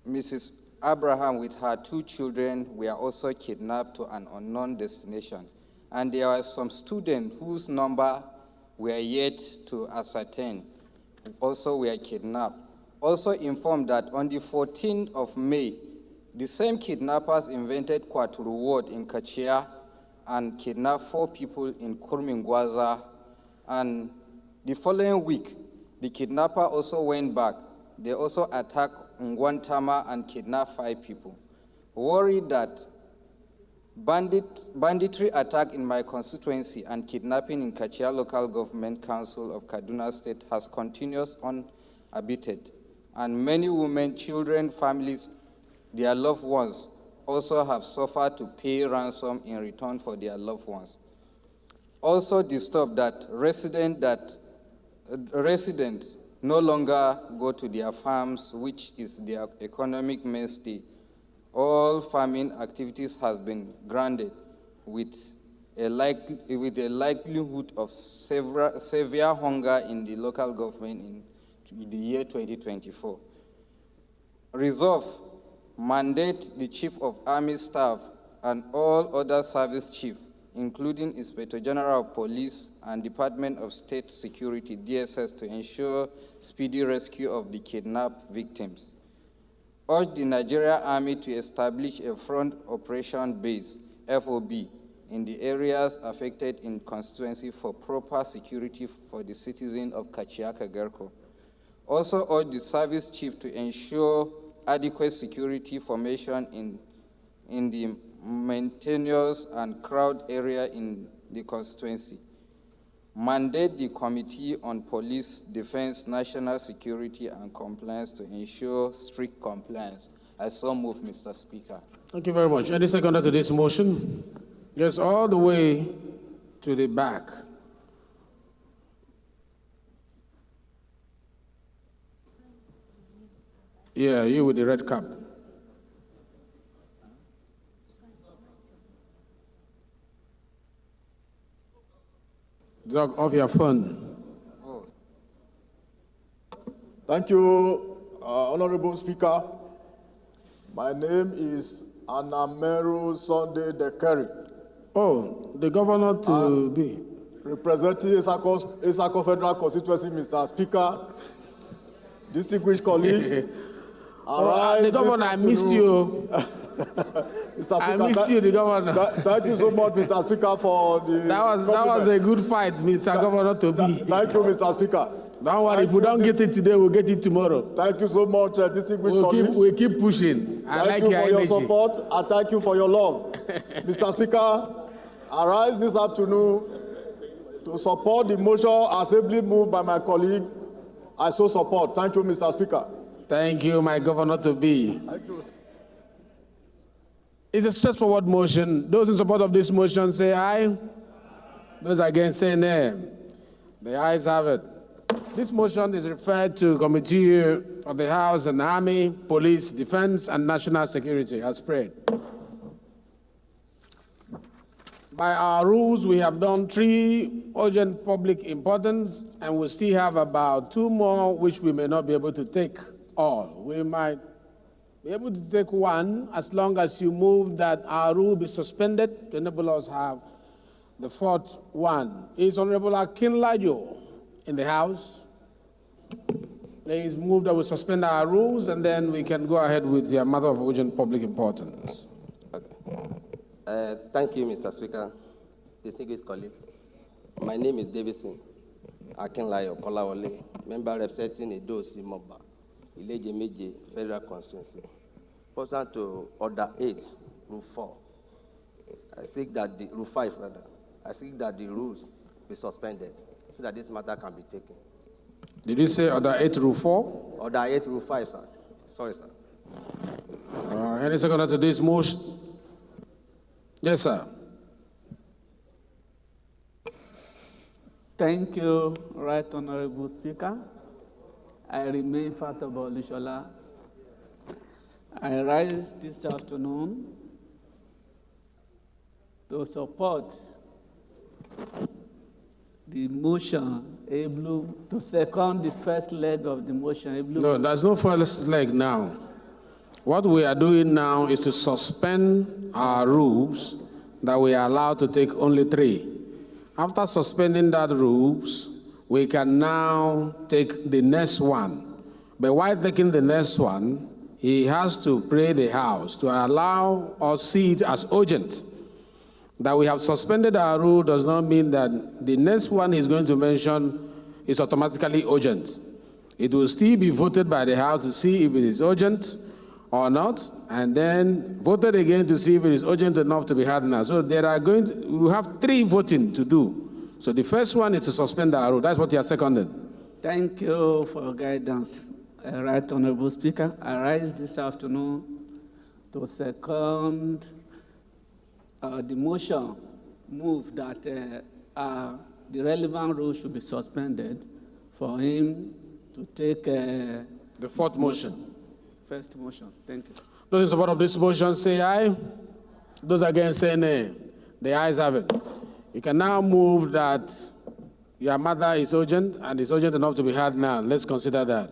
Mrs. Abraham with her 2 children were also kidnapped to an unknown destination, and there were some students whose number were yet to ascertain, also were kidnapped. Also informed that on the 14th of May, the same kidnappers invaded Kwaturu Ward in Kachia and kidnapped 4 people in Kurmingwaza, and the following week, the kidnapper also went back. They also attacked Ngwantama and kidnapped 5 people. Worried that banditry attack in my constituency and kidnapping in Kachia Local Government Council of Kaduna State has continued unabated, and many women, children, families, their loved ones also have suffered to pay ransom in return for their loved ones. Also disturbed that residents no longer go to their farms, which is their economic mainstay. All farming activities has been grounded with a likelihood of severe hunger in the local government in the year 2024. Resolve, mandate the Chief of Army Staff and all other service chiefs including Inspector General of Police and Department of State Security, DSS, to ensure speedy rescue of the kidnapped victims. Urge the Nigerian Army to establish a front operation base, FOB, in the areas affected in constituency for proper security for the citizens of Kachiaka Gerko. Also urge the service chief to ensure adequate security formation in the mountainous and crowd area in the constituency. Mandate the Committee on Police, Defense, National Security and Compliance to ensure strict compliance. I so move, Mr. Speaker. Thank you very much. Any seconder to this motion? Yes, all the way to the back. Yeah, you with the red cap. Drop off your phone. Thank you, Honorable Speaker. My name is Anameru Sunday Dekeri. Oh, the governor to be. Representing Esako Federal Constituency, Mr. Speaker, distinguished colleagues. The governor, I missed you. Mr. Speaker, I missed you, the governor. Thank you so much, Mr. Speaker, for the That was a good fight, Mr. Governor to be. Thank you, Mr. Speaker. Don't worry, if we don't get it today, we'll get it tomorrow. Thank you so much, distinguished colleagues. We'll keep pushing. Thank you for your support and thank you for your love. Mr. Speaker, I rise this afternoon to support the motion assembly moved by my colleague. I so support. Thank you, Mr. Speaker. Thank you, my governor to be. Thank you. It's a straightforward motion. Those in support of this motion say aye. Those against say nay. The ayes have it. This motion is referred to Committee of the House and Army, Police, Defense, and National Security as spread. By our rules, we have done 3 urgent public importance, and we still have about 2 more which we may not be able to take all. We might be able to take 1 as long as you move that our rule be suspended to enable us have the 4th one. Is Honorable Akinlayo in the House? Please move that we suspend our rules and then we can go ahead with the matter of urgent public importance. Okay. Thank you, Mr. Speaker. Distinguished colleagues. My name is Davison Akinlayo Kolawole, member representing Edo-Si Moba, Ileje Meje Federal Constituency. Pursuant to Order 8, Rule 4, I seek that the Rule 5 rather. I seek that the rules be suspended so that this matter can be taken. Did you say Order 8, Rule 4? Order 8, Rule 5, sir. Sorry, sir. Any seconder to this motion? Yes, sir. Thank you, Right Honorable Speaker. I remain Fatabo Lushola. I rise this afternoon to support the motion able to second the first leg of the motion. No, there's no first leg now. What we are doing now is to suspend our rules that we are allowed to take only 3. After suspending that rules, we can now take the next one. But while taking the next one, he has to pray the House to allow us see it as urgent. That we have suspended our rule does not mean that the next one he's going to mention is automatically urgent. It will still be voted by the House to see if it is urgent or not, and then voted again to see if it is urgent enough to be heard now. So we have 3 voting to do. So the first one is to suspend our rule. That's what you are seconded. Thank you for your guidance, Right Honorable Speaker. I rise this afternoon to second the motion move that the relevant rule should be suspended for him to take the 4th motion. First motion. Thank you. Those in support of this motion say aye. Those against say nay. The ayes have it. You can now move that your matter is urgent and is urgent enough to be heard now. Let's consider that.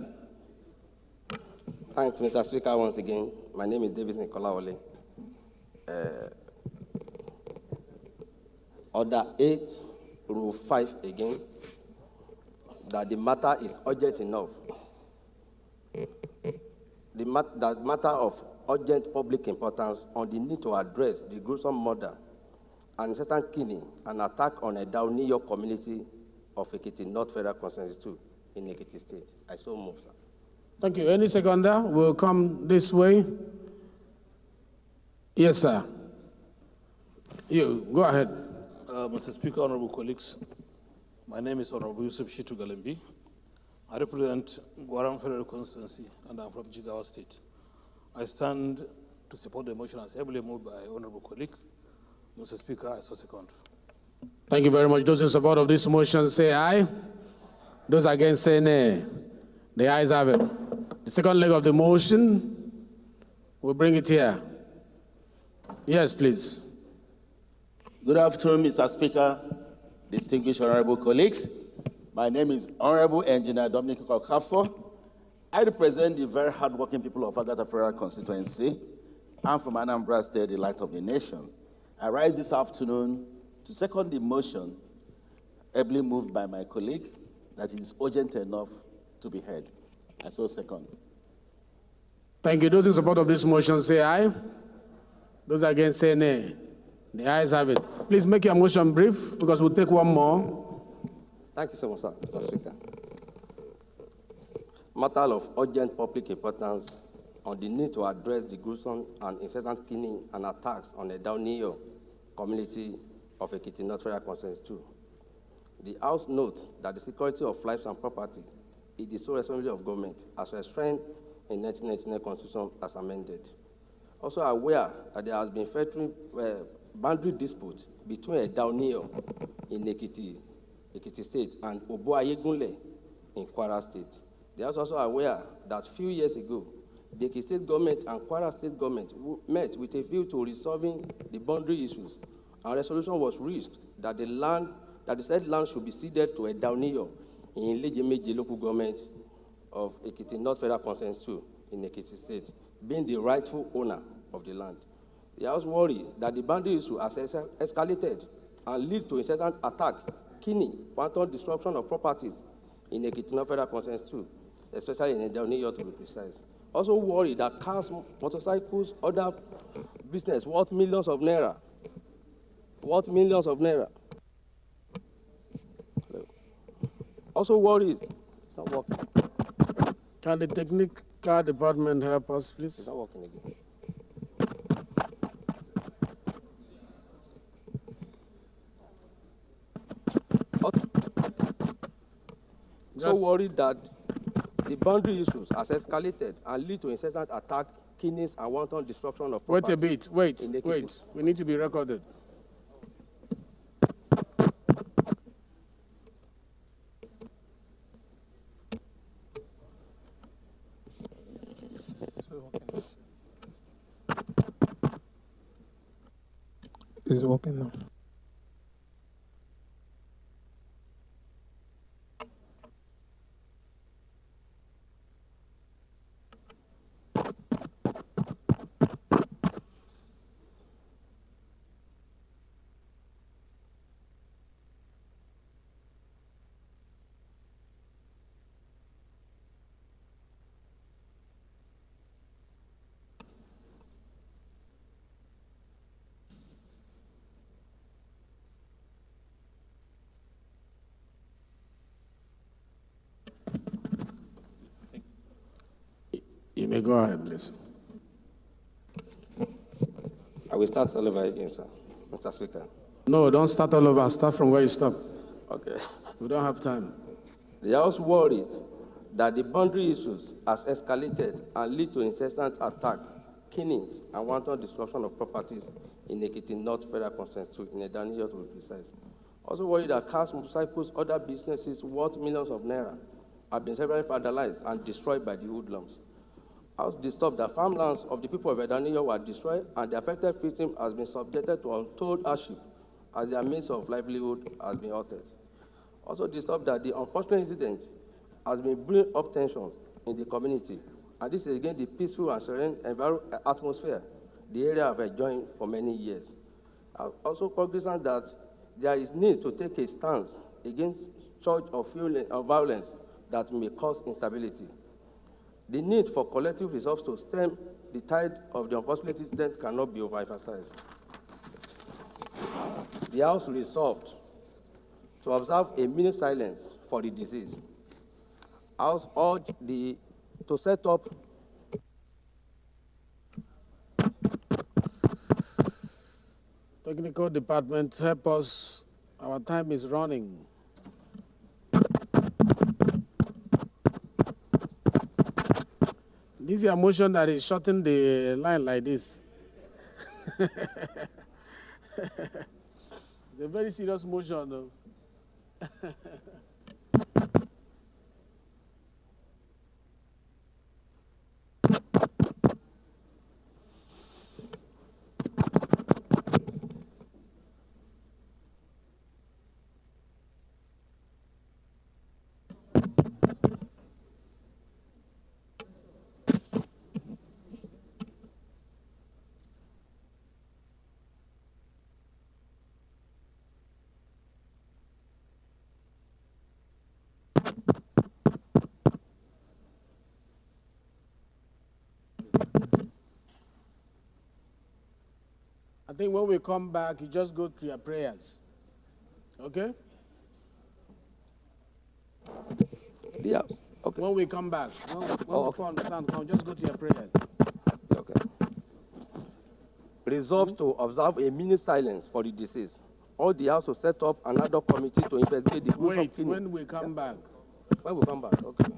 Thanks, Mr. Speaker, once again. My name is Davis Nikolawole. Order 8, Rule 5 again, that the matter is urgent enough. That matter of urgent public importance on the need to address the gruesome murder and incessant killing and attack on a Down New York community of Ekiti North Federal Constituency 2 in Ekiti State. I so move, sir. Thank you. Any seconder will come this way. Yes, sir. You, go ahead. Mr. Speaker, honorable colleagues, my name is Honorable Yusuf Shitu Galembi. I represent Gwaram Federal Constituency and I'm from Jigawa State. I stand to support the motion as heavily moved by honorable colleague. Mr. Speaker, I so second. Thank you very much. Those in support of this motion say aye. Those against say nay. The ayes have it. The second leg of the motion, we'll bring it here. Yes, please. Good afternoon, Mr. Speaker, distinguished honorable colleagues. My name is Honorable Engineer Dominic Kokafo. I represent the very hardworking people of Agata Federal Constituency. I'm from Anambra State, the light of the nation. I rise this afternoon to second the motion, ably moved by my colleague, that it is urgent enough to be heard. I so second. Thank you. Those in support of this motion say aye. Those against say nay. The ayes have it. Please make your motion brief because we'll take one more. Thank you so much, sir, Mr. Speaker. Matter of urgent public importance on the need to address the gruesome and incessant killing and attacks on the Down New York community of Ekiti North Federal Constituency 2. The House notes that the security of lives and property is the sole responsibility of government, as was framed in 1999 Constitution as amended. Also aware that there has been federal boundary dispute between Down New York in Ekiti State and Obuayegunle in Kwara State. They are also aware that a few years ago, the Ekiti State government and Kwara State government met with a view to resolving the boundary issues, and resolution was reached that the said land should be ceded to a Down New York in Lejemeje local government of Ekiti North Federal Constituency 2 in Ekiti State, being the rightful owner of the land. They are also worried that the boundary issue has escalated and lead to incessant attack, killing, wanton destruction of properties in Ekiti North Federal Constituency 2, especially in Down New York to be precise. Also worried that cars, motorcycles, other business worth millions of naira. Also worried, it's not working. Can the technical department help us, please? It's not working again. So worried that the boundary issues has escalated and lead to incessant attack, killings, and wanton destruction of properties. Wait a bit, wait. We need to be recorded. Is it working now? You may go ahead, please. I will start all over again, sir, Mr. Speaker. No, don't start all over. Start from where you stop. Okay. We don't have time. They are also worried that the boundary issues has escalated and lead to incessant attack, killings, and wanton destruction of properties in Ekiti North Federal Constituency in Down New York to be precise. Also worried that cars, motorcycles, other businesses worth millions of naira have been severely vandalized and destroyed by the hoodlums. I was disturbed that farmlands of the people of Down New York were destroyed and the affected victim has been subjected to untold hardship as their means of livelihood has been altered. Also disturbed that the unfortunate incident has been bringing up tensions in the community, and this is again the peaceful and serene atmosphere the area have enjoyed for many years. Also cognizant that there is need to take a stance against charge of violence that may cause instability. The need for collective resolve to stem the tide of the unfortunate incident cannot be overemphasized. The House resolved to observe a minute silence for the deceased. House urged to set up Technical department, help us. Our time is running. This is a motion that is shorting the line like this. It's a very serious motion, though. I think when we come back, you just go to your prayers. Okay? Yeah. Okay. When we come back, when we understand, just go to your prayers. Okay. Resolved to observe a minute silence for the deceased. All the House will set up another committee to investigate the cause of killing. When we come back. When we come back, okay.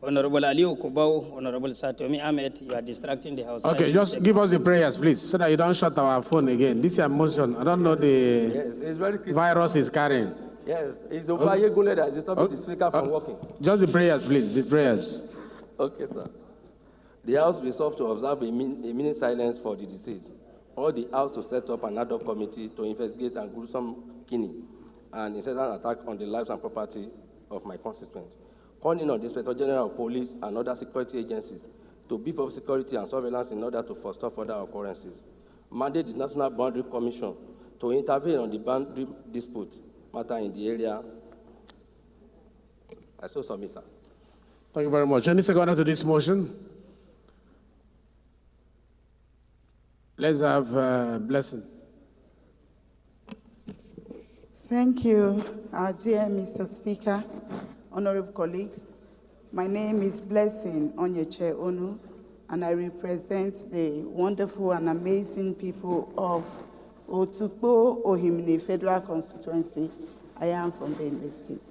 Honorable Aliu Kubau, Honorable Satomi Ahmed, you are distracting the House. Okay, just give us the prayers, please, so that you don't shut our phone again. This is a motion. I don't know the It's very critical. virus is carrying. Yes, it's Obaye Gule that is stopping the speaker from working. Just the prayers, please, the prayers. Okay, sir. The House resolved to observe a minute silence for the deceased. All the House will set up another committee to investigate and gruesome killing and incessant attack on the lives and property of my constituents. Calling on the Inspector General of Police and other security agencies to beef up security and surveillance in order to forestall further occurrences. Mandate the National Boundary Commission to intervene on the boundary dispute matter in the area. I so submit, sir. Thank you very much. Any seconder to this motion? Let's have a blessing. Thank you, dear Mr. Speaker, honorable colleagues. My name is Blessing Onyeche Onu, and I represent the wonderful and amazing people of Otukpo Ohimini Federal Constituency. I am from Banex State.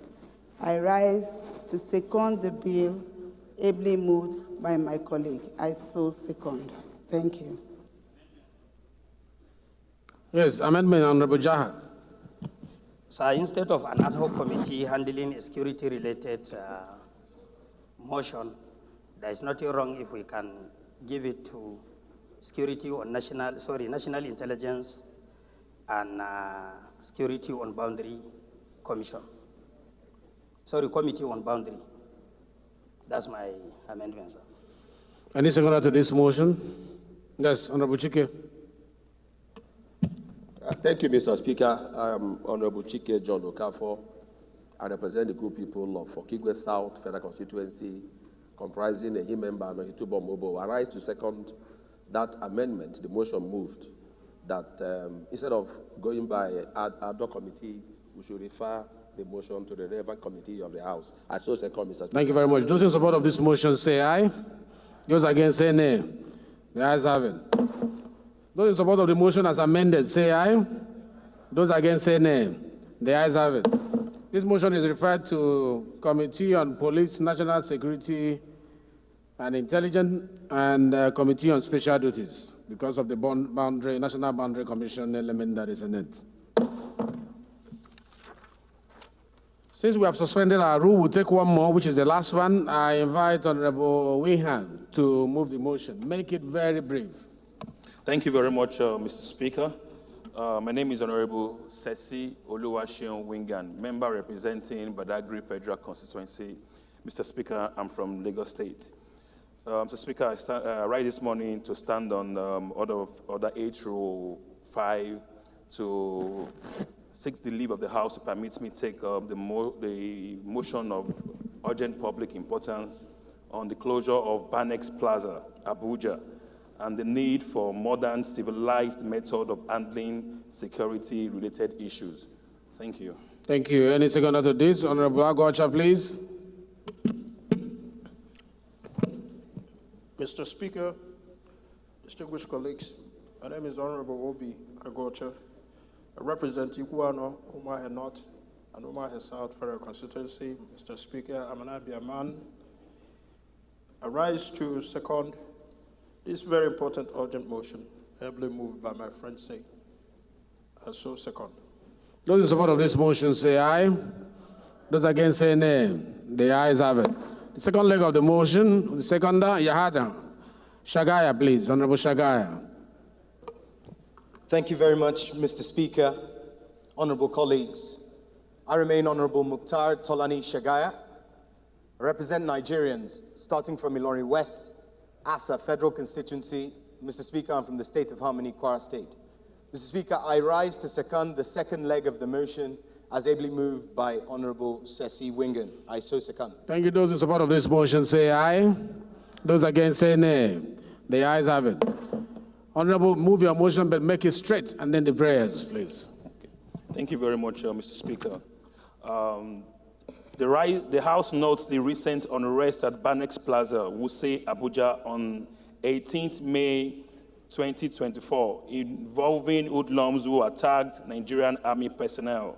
I rise to second the bill ably moved by my colleague. I so second. Thank you. Yes, amendment, Honorable Jaha. So instead of an ad hoc committee handling a security-related motion, there is nothing wrong if we can give it to National Intelligence and Security on Boundary Commission. Committee on Boundary. That's my amendment, sir. Any seconder to this motion? Yes, Honorable Chike. Thank you, Mr. Speaker. I am Honorable Chike John Okafor. I represent the group people of Okigwe South Federal Constituency, comprising a member and Ohitubo Mobo. I rise to second that amendment. The motion moved that instead of going by ad hoc committee, we should refer the motion to the relevant committee of the House. I so second, Mr. Speaker. Thank you very much. Those in support of this motion say aye. Those against say nay. The ayes have it. Those in support of the motion as amended say aye. Those against say nay. The ayes have it. This motion is referred to Committee on Police, National Security and Intelligence and Committee on Special Duties because of the National Boundary Commission element that is in it. Since we have suspended our rule, we'll take one more, which is the last one. I invite Honorable Wehan to move the motion. Make it very brief. Thank you very much, Mr. Speaker. My name is Honorable Sesi Oluwaseun Wingan, member representing Badagry Federal Constituency. Mr. Speaker, I'm from Lagos State. Mr. Speaker, I rise this morning to stand on Order 8 Rule 5 to seek the leave of the House to permit me to take the motion of urgent public importance on the closure of Banex Plaza, Abuja, and the need for modern civilized method of handling security-related issues. Thank you. Thank you. Any seconder to this? Honorable Agocha, please. Mr. Speaker, distinguished colleagues, my name is Honorable Obi Agocha. I represent Iguano, Umahe North, and Umahe South Federal Constituency. Mr. Speaker, I'm an Abia man. I rise to second this very important urgent motion, ably moved by my friend Say. I so second. Those in support of this motion say aye. Those against say nay. The ayes have it. The second leg of the motion, the seconder, Yahada. Shagaya, please. Honorable Shagaya. Thank you very much, Mr. Speaker. Honorable colleagues, I remain Honorable Mukhtar Tolani Shagaya. I represent Nigerians, starting from Ilori West, Asa Federal Constituency. Mr. Speaker, I'm from the state of Harmony, Kwara State. Mr. Speaker, I rise to second the second leg of the motion as ably moved by Honorable Sesi Wingan. I so second. Thank you. Those in support of this motion say aye. Those against say nay. The ayes have it. Honorable, move your motion, but make it straight, and then the prayers, please. Okay. Thank you very much, Mr. Speaker. The House notes the recent unrest at Banex Plaza, Wuse, Abuja, on 18th May 2024, involving hoodlums who attacked Nigerian Army personnel.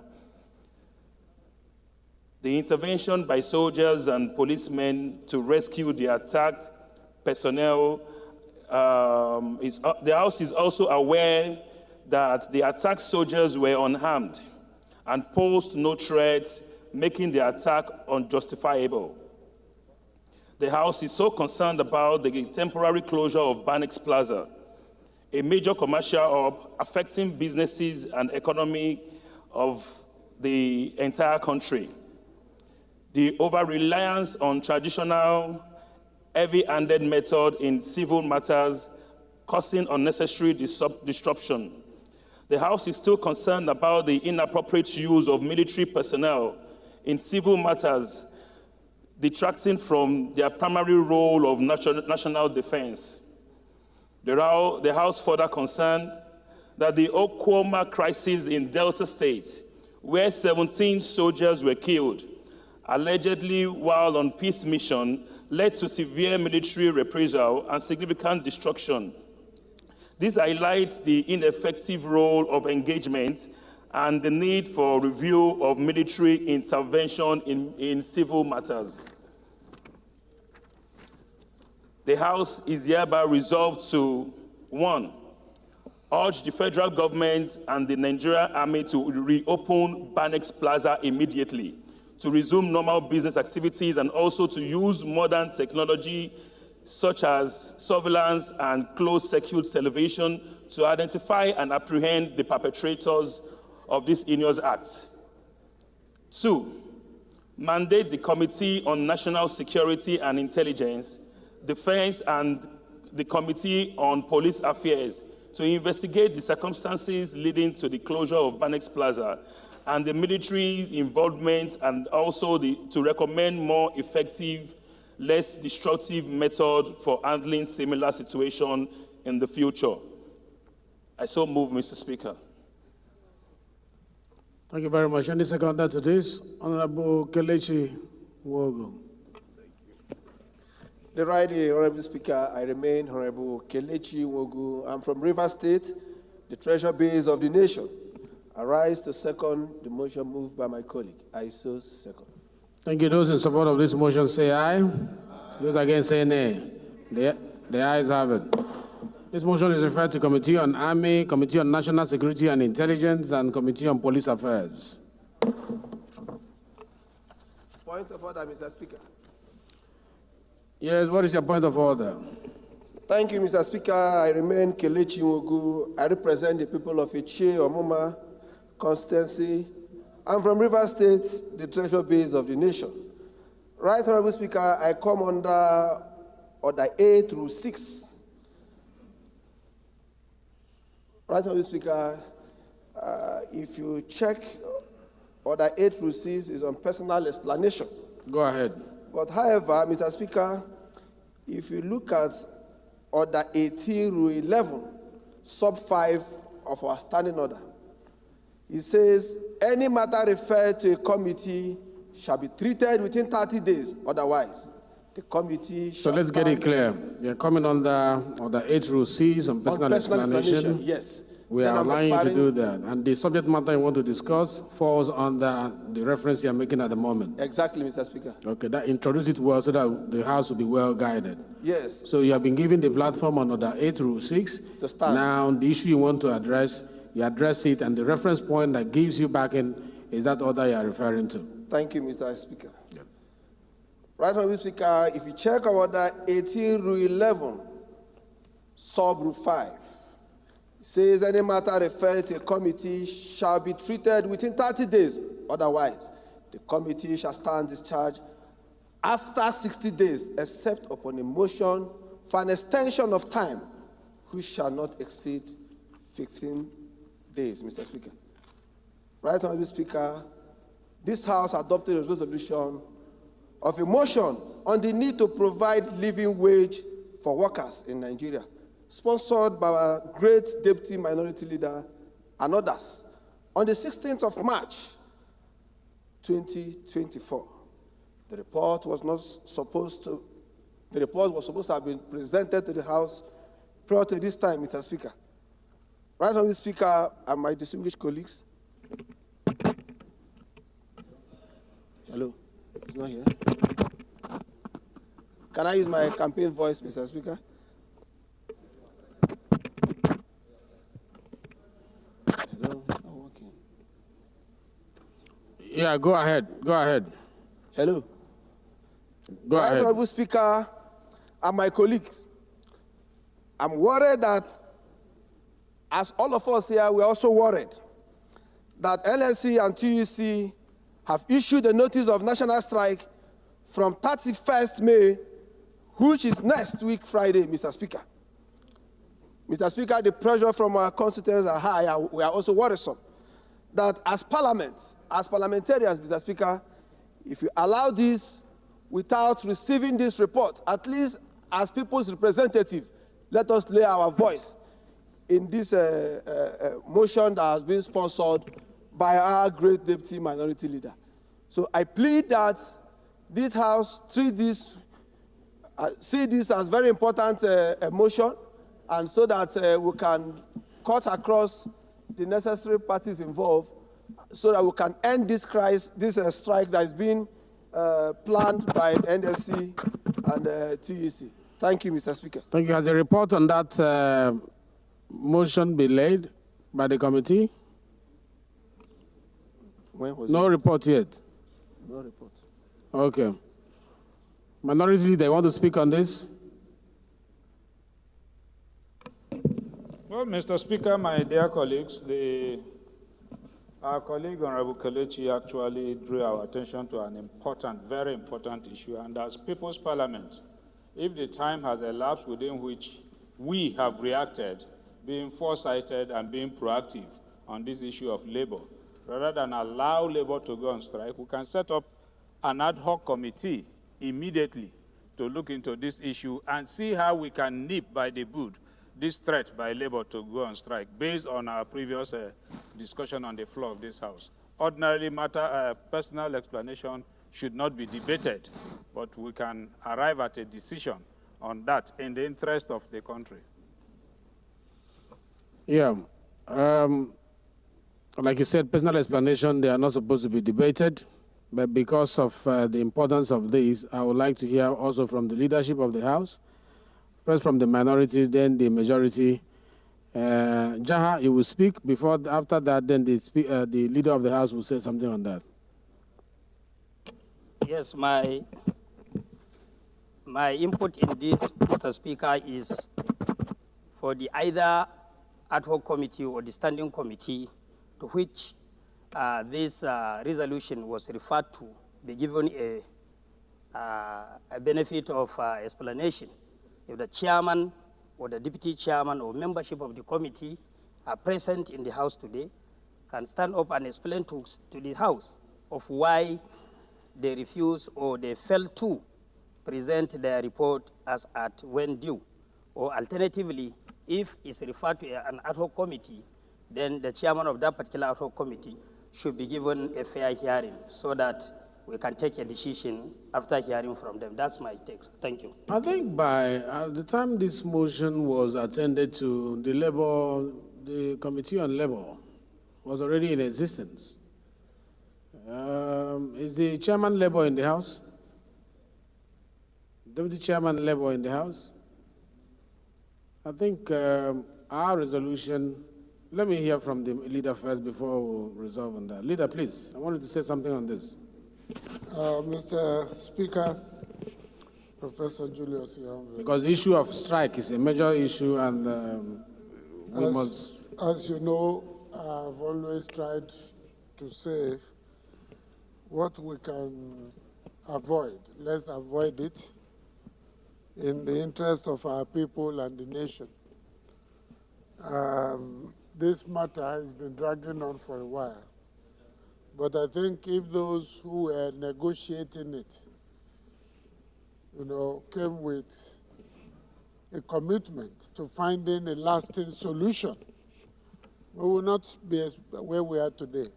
The intervention by soldiers and policemen to rescue the attacked personnel, the House is also aware that the attacked soldiers were unarmed and posed no threats, making the attack unjustifiable. The House is so concerned about the temporary closure of Banex Plaza, a major commercial hub affecting businesses and economy of the entire country. The over-reliance on traditional heavy-handed method in civil matters causing unnecessary disruption. The House is still concerned about the inappropriate use of military personnel in civil matters, detracting from their primary role of national defense. The House further concerned that the Okwama crisis in Delta State, where 17 soldiers were killed, allegedly while on peace mission, led to severe military reprisal and significant destruction. This highlights the ineffective role of engagement and the need for review of military intervention in civil matters. The House is hereby resolved to, 1, urge the federal government and the Nigerian Army to reopen Banex Plaza immediately, to resume normal business activities, and also to use modern technology such as surveillance and closed-circuit television to identify and apprehend the perpetrators of this heinous act. 2, mandate the Committee on National Security and Intelligence, Defense, and the Committee on Police Affairs to investigate the circumstances leading to the closure of Banex Plaza and the military's involvement, and also to recommend more effective, less destructive method for handling similar situations in the future. I so move, Mr. Speaker. Thank you very much. Any seconder to this? Honorable Kelechi Wogo. The right, Honorable Speaker, I remain Honorable Kelechi Wogu. I'm from Rivers State, the treasure base of the nation. I rise to second the motion moved by my colleague. I so second. Thank you. Those in support of this motion say aye. Those against say nay. The ayes have it. This motion is referred to Committee on Army, Committee on National Security and Intelligence, and Committee on Police Affairs. Point of order, Mr. Speaker. Yes, what is your point of order? Thank you, Mr. Speaker. I remain Kelechi Wogu. I represent the people of Ichie Omuma constituency. I'm from Rivers State, the treasure base of the nation. Right, Honorable Speaker, I come under Order A through 6. Right, Honorable Speaker, if you check Order 8 through 6 is on personal explanation. Go ahead. But however, Mr. Speaker, if you look at Order 18 through 11, sub 5 of our standing order, it says, any matter referred to a committee shall be treated within 30 days, otherwise the committee shall So let's get it clear. You're coming under Order 8 through 6 on personal explanation. Yes. We are allowing you to do that. And the subject matter you want to discuss falls under the reference you're making at the moment. Exactly, Mr. Speaker. Okay, that introduce it well so that the House will be well guided. Yes. So you have been given the platform on Order 8 through 6. To stand. Now, the issue you want to address, you address it, and the reference point that gives you back in is that order you are referring to. Thank you, Mr. Speaker. Yep. Right, Honorable Speaker, if you check Order 18 through 11, sub 5, says any matter referred to a committee shall be treated within 30 days. Otherwise, the committee shall stand discharged after 60 days, except upon a motion for an extension of time, which shall not exceed 15 days, Mr. Speaker. Right, Honorable Speaker, this House adopted a resolution of a motion on the need to provide living wage for workers in Nigeria, sponsored by our great Deputy Minority Leader and others, on the 16th of March, 2024. The report was supposed to have been presented to the House prior to this time, Mr. Speaker. Right, Honorable Speaker, and my distinguished colleagues. Hello, he's not here. Can I use my campaign voice, Mr. Speaker? Hello, it's not working. Yeah, go ahead. Go ahead. Hello. Go right, ahead. Honorable Speaker, and my colleagues, I'm worried that, as all of us here, we're also worried that LSC and TUC have issued a notice of national strike from 31st May, which is next week, Friday, Mr. Speaker. Mr. Speaker, the pressure from our constituents are high. We are also worrisome that as parliamentarians, Mr. Speaker, if you allow this without receiving this report, at least as people's representative, let us lay our voice in this motion that has been sponsored by our great Deputy Minority Leader. So I plead that this House see this as very important motion, and so that we can cut across the necessary parties involved, so that we can end this crisis, this strike that is being planned by the NSC and TUC. Thank you, Mr. Speaker. Thank you. Has a report on that motion been laid by the committee? When was No it? report yet. No report. Okay. Minority Leader, want to speak on this? Well, Mr. Speaker, my dear colleagues, our colleague Honorable Kelechi actually drew our attention to an important, very important issue, and as People's Parliament, if the time has elapsed within which we have reacted, being foresighted and being proactive on this issue of labor, rather than allow labor to go on strike, we can set up an ad hoc committee immediately to look into this issue and see how we can nip by the bud this threat by labor to go on strike based on our previous discussion on the floor of this House. ordinarily personal explanation should not be debated, but we can arrive at a decision on that in the interest of the country. Yeah. Like you said, personal explanation, they are not supposed to be debated. But because of the importance of this, I would like to hear also from the leadership of the House. First from the minority, then the majority. Jaha, you will speak. After that, then the leader of the House will say something on that. Yes, my input in this, Mr. Speaker, is for the either ad hoc committee or the standing committee to which this resolution was referred to be given a benefit of explanation. If the chairman or the deputy chairman or membership of the committee are present in the House today, can stand up and explain to the House of why they refuse or they failed to present their report as at when due. Or alternatively, if it's referred to an ad hoc committee, then the chairman of that particular ad hoc committee should be given a fair hearing so that we can take a decision after hearing from them. That's my text. Thank you. I think by the time this motion was attended to, the Committee on Labor was already in existence. Is the Chairman Labor in the House? Deputy Chairman Labor in the House? I think our resolution, let me hear from the leader first before we resolve on that. Leader, please, I wanted to say something on this. Mr. Speaker, Professor Julius Yonve. Because the issue of strike is a major issue, and we must... As you know, I've always tried to say what we can avoid. Let's avoid it in the interest of our people and the nation. This matter has been dragging on for a while. But I think if those who were negotiating it, came with a commitment to finding a lasting solution, we will not be where we are today.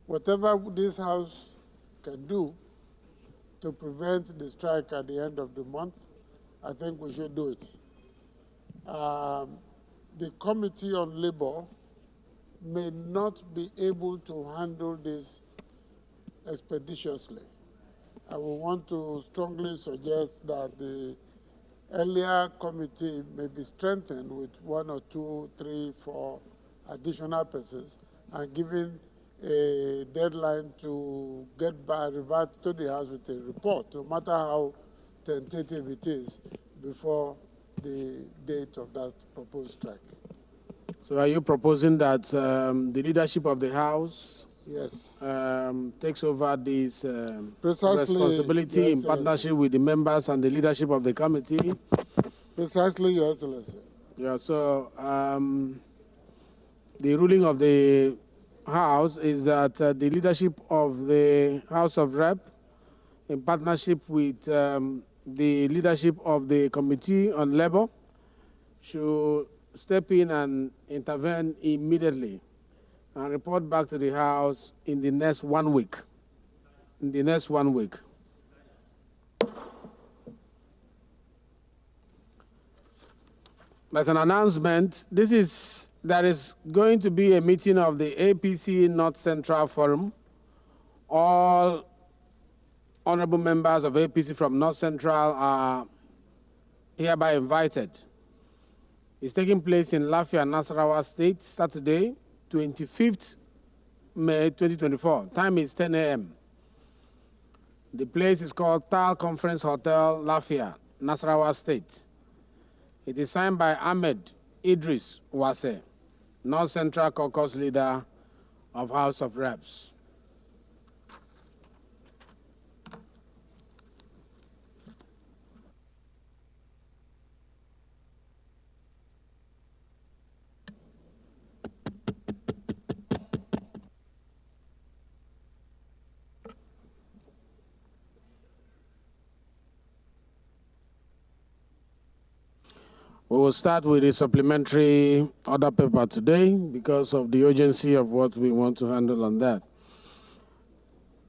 Whatever this House can do to prevent the strike at the end of the month, I think we should do it. The Committee on Labor may not be able to handle this expeditiously. I would want to strongly suggest that the earlier committee may be strengthened with 1 or 2, 3, 4 additional persons and given a deadline to revert to the House with a report, no matter how tentative it is, before the date of that proposed strike. So are you proposing that the leadership of the House takes over this responsibility in partnership with the members and the leadership of the committee? Precisely, Your Excellency. Yeah, so the ruling of the House is that the leadership of the House of Rep, in partnership with the leadership of the Committee on Labor, should step in and intervene immediately and report back to the House in the next 1 week. In the next 1 week. As an announcement, there is going to be a meeting of the APC North Central Forum. All honorable members of APC from North Central are hereby invited. It's taking place in Lafia, Nasarawa State, Saturday, 25th May 2024. Time is 10 a.m. The place is called Tal Conference Hotel, Lafia, Nasarawa State. It is signed by Ahmed Idris Wase, North Central Caucus leader of House of Reps. We will start with the supplementary order paper today because of the urgency of what we want to handle on that.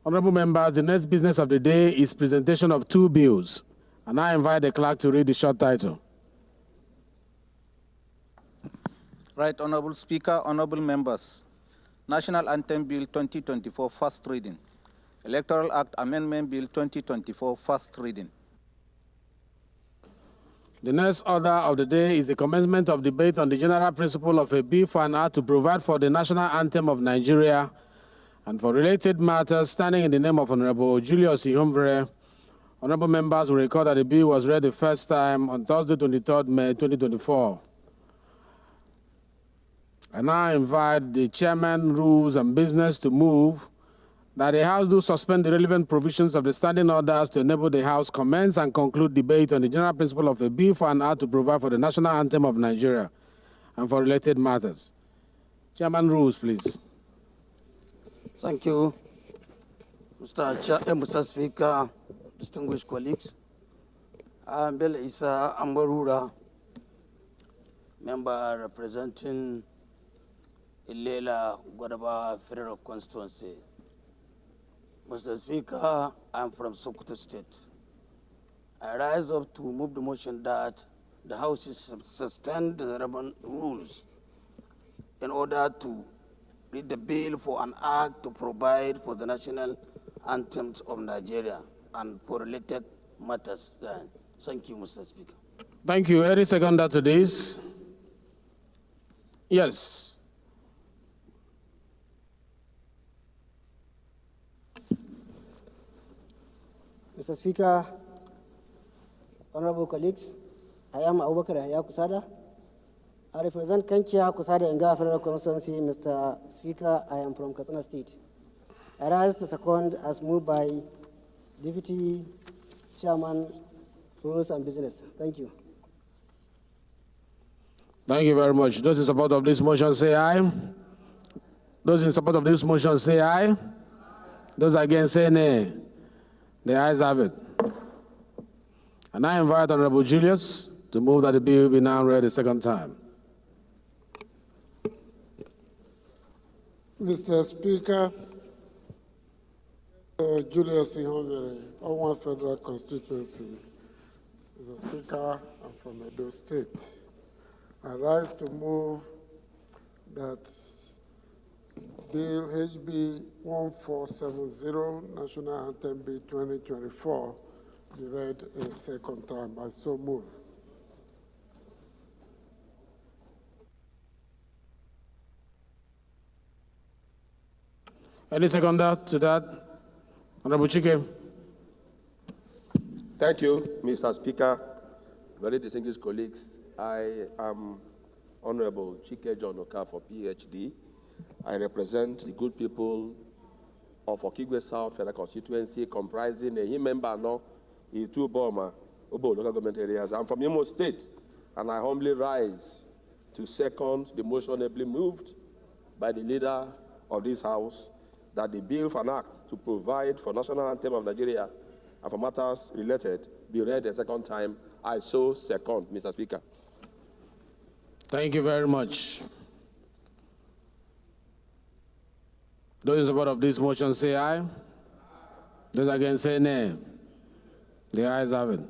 Honorable members, the next business of the day is presentation of two bills, and I invite the clerk to read the short title. Right, Honorable Speaker, honorable members. National Anthem Bill 2024, first reading. Electoral Act Amendment Bill 2024, first reading. The next order of the day is the commencement of debate on the general principle of a bill for an act to provide for the national anthem of Nigeria and for related matters standing in the name of Honorable Julius Ihomvere. Honorable members will record that the bill was read the first time on Thursday, 23rd May 2024. I now invite the Chairman, Rules and Business to move that the House do suspend the relevant provisions of the standing orders to enable the House commence and conclude debate on the general principle of a bill for an act to provide for the national anthem of Nigeria and for related matters. Chairman, Rules, please. Thank you, Mr. Speaker, distinguished colleagues. I am Bill Isa Ambarura, member representing Ilela Gwadaba Federal Constituency. Mr. Speaker, I am from Sokoto State. I rise up to move the motion that the House should suspend the relevant rules in order to read the bill for an act to provide for the national anthems of Nigeria and for related matters. Thank you, Mr. Speaker. Thank you. Any seconder to this? Yes. Mr. Speaker, honorable colleagues, I am Abubakar Yahya Kusada. I represent Kankia Kusada Enga Federal Constituency. Mr. Speaker, I am from Katsina State. I rise to second as moved by Deputy Chairman, Rules and Business. Thank you. Thank you very much. Those in support of this motion say aye. Those in support of this motion say aye. Those against say nay. The ayes have it. And I invite Honorable Julius to move that the bill be now read a second time. Mr. Speaker, Julius Ihomvere, Owan Federal Constituency. Mr. Speaker, I'm from Edo State. I rise to move that Bill HB 1470, National Anthem Bill 2024, be read a second time. I so move. Any seconder to that? Honorable Chike. Thank you, Mr. Speaker. Very distinguished colleagues. I am Honorable Chike John Okafor, PhD. I represent the good people of Okigwe South Federal Constituency, comprising a member now in two Boma, Obo local government areas. I'm from Imo State, and I humbly rise to second the motion ably moved by the leader of this House that the bill for an act to provide for national anthem of Nigeria and for matters related be read a second time. I so second, Mr. Speaker. Thank you very much. Those in support of this motion say aye. Those against say nay. The ayes have it.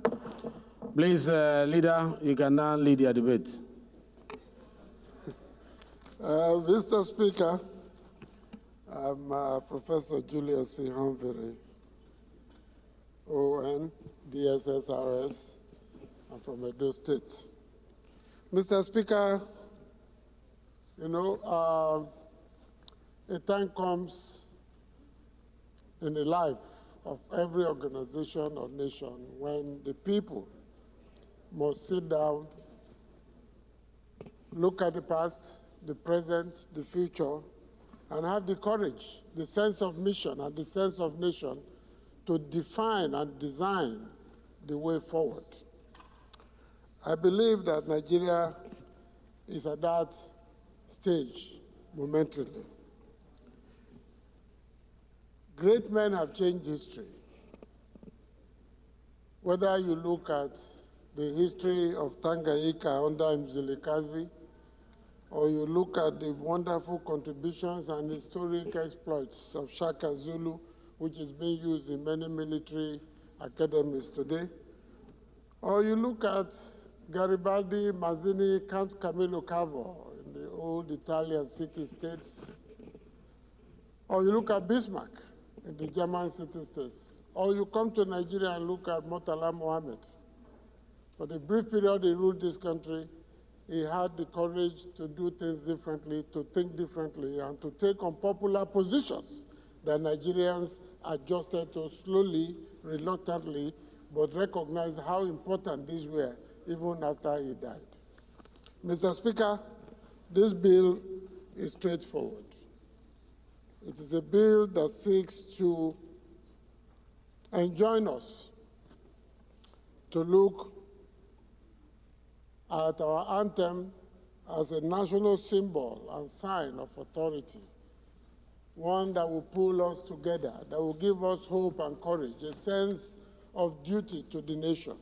Please, leader, you can now lead your debate. Mr. Speaker, I'm Professor Julius Ihomvere, ON, DSSRS. I'm from Edo State. Mr. Speaker, you know, a time comes in the life of every organization or nation when the people must sit down, look at the past, the present, the future, and have the courage, the sense of mission and the sense of nation to define and design the way forward. I believe that Nigeria is at that stage momentarily. Great men have changed history. Whether you look at the history of Tanganyika under Mzilikazi, or you look at the wonderful contributions and historic exploits of Shaka Zulu, which is being used in many military academies today, or you look at Garibaldi, Mazzini, Count Camillo Cavo in the old Italian city-states, or you look at Bismarck in the German city-states, or you come to Nigeria and look at Murtala Mohammed. For the brief period he ruled this country, he had the courage to do things differently, to think differently, and to take unpopular positions that Nigerians adjusted to slowly, reluctantly, but recognized how important these were even after he died. Mr. Speaker, this bill is straightforward. It is a bill that seeks to enjoin us to look at our anthem as a national symbol and sign of authority, one that will pull us together, that will give us hope and courage, a sense of duty to the nation,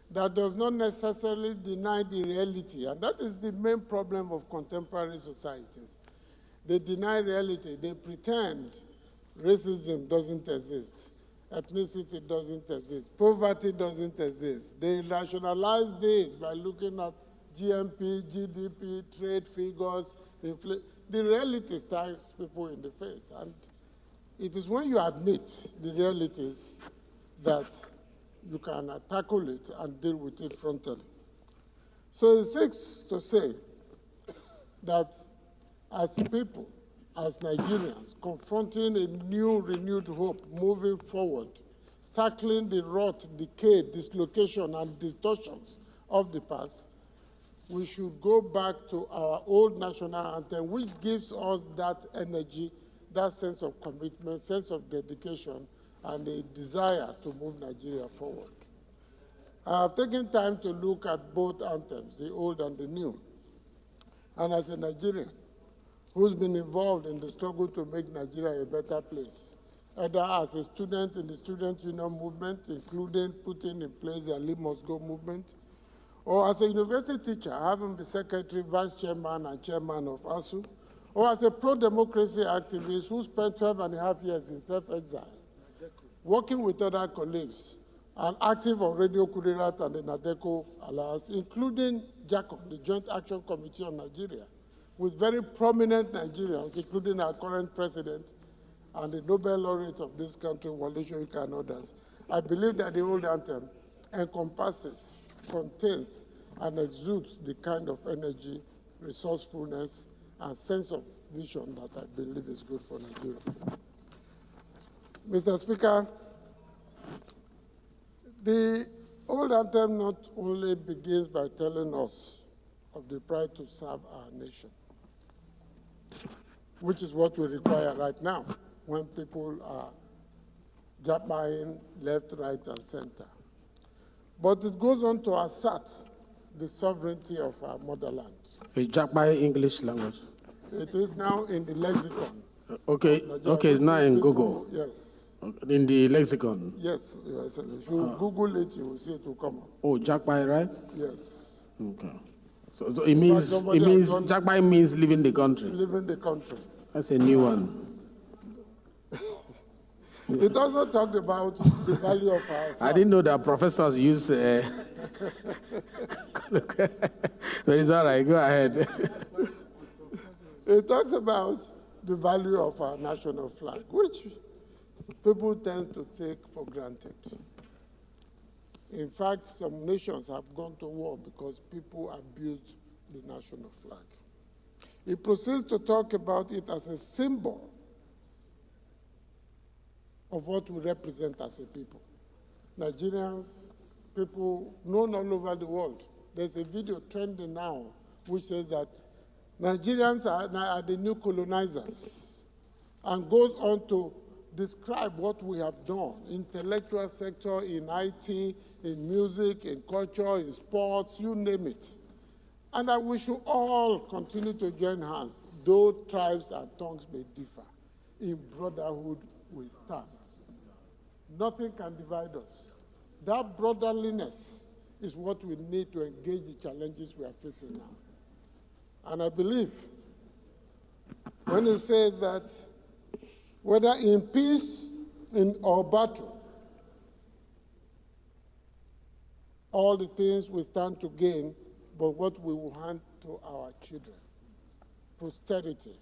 that does not necessarily deny the reality, and that is the main problem of contemporary societies. They deny reality, they pretend racism doesn't exist, ethnicity doesn't exist, poverty doesn't exist. They rationalize this by looking at GNP, GDP, trade figures, inflation. The reality stares people in the face, and it is when you admit the realities that you can tackle it and deal with it frontally. So it seeks to say that as people, as Nigerians, confronting a new, renewed hope, moving forward, tackling the rot, decay, dislocation, and distortions of the past, we should go back to our old national anthem, which gives us that energy, that sense of commitment, sense of dedication, and a desire to move Nigeria forward. I have taken time to look at both anthems, the old and the new. And as a Nigerian who's been involved in the struggle to make Nigeria a better place, either as a student in the student union movement, including putting in place the Ali Must Go movement, or as a university teacher, having been secretary, vice chairman, and chairman of ASU, or as a pro-democracy activist who spent 12 and a half years in self-exile, working with other colleagues, and active on Radio Kurirat and the Nadeco Alliance, including JACOM, the Joint Action Committee on Nigeria, with very prominent Nigerians, including our current president and the Nobel laureate of this country, Wole Soyinka, and others. I believe that the old anthem encompasses, contains, and exudes the kind of energy, resourcefulness, and sense of vision that I believe is good for Nigeria. Mr. Speaker, the old anthem not only begins by telling us of the pride to serve our nation, which is what we require right now when people are jabbering left, right, and center. But it goes on to assert the sovereignty of our motherland. A Jackby English language. It is now in the lexicon. Okay, it's now in Google. Yes. In the lexicon. Yes, yes. If you Google it, you will see it will come up. Oh, Jackby, right? Yes. Okay. So it means Jackby means leaving the country. Leaving the country. That's a new one. It also talked about the value of our flag. I didn't know that professors use. But it's all right. Go ahead. It talks about the value of our national flag, which people tend to take for granted. In fact, some nations have gone to war because people abused the national flag. It proceeds to talk about it as a symbol of what we represent as a people. Nigerians, people known all over the world. There's a video trending now which says that Nigerians are the new colonizers, and goes on to describe what we have done, intellectual sector, in IT, in music, in culture, in sports, you name it. And that we should all continue to join hands, though tribes and tongues may differ. In brotherhood we stand. Nothing can divide us. That brotherliness is what we need to engage the challenges we are facing now. And I believe when it says that whether in peace or battle, all the things we stand to gain, but what we will hand to our children, posterity,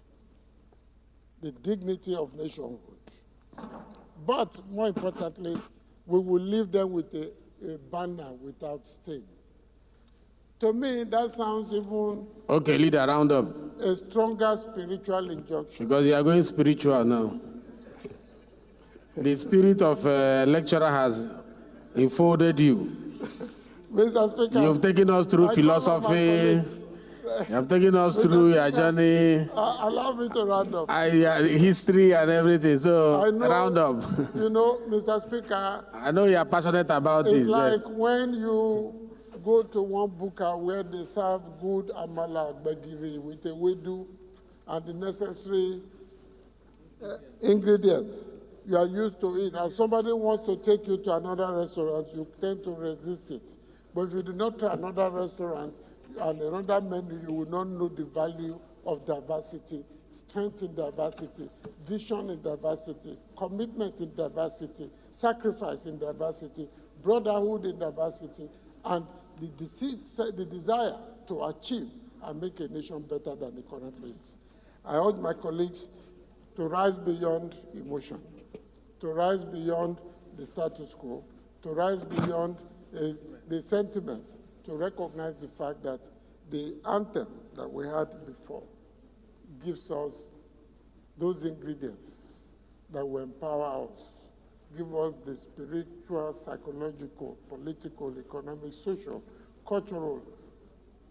the dignity of nationhood. But more importantly, we will leave them with a banner without stain. To me, that sounds even Okay, leader, round up. a stronger spiritual injunction. Because you are going spiritual now. The spirit of lecturer has enfolded you. Mr. Speaker, You've taken us through philosophy. You have taken us through your journey. Allow me to round up. History and everything. So, I know, round up. You know, Mr. Speaker, I know you are passionate about it's this. like when you go to one buka where they serve good amala gbegiri with a wedu and the necessary ingredients. You are used to it. And somebody wants to take you to another restaurant, you tend to resist it. But if you do not try another restaurant and another menu, you will not know the value of diversity, strength in diversity, vision in diversity, commitment in diversity, sacrifice in diversity, brotherhood in diversity, and the desire to achieve and make a nation better than it currently is. I urge my colleagues to rise beyond emotion, to rise beyond the status quo, to rise beyond the sentiments, to recognize the fact that the anthem that we had before gives us those ingredients that will empower us, give us the spiritual, psychological, political, economic, social, cultural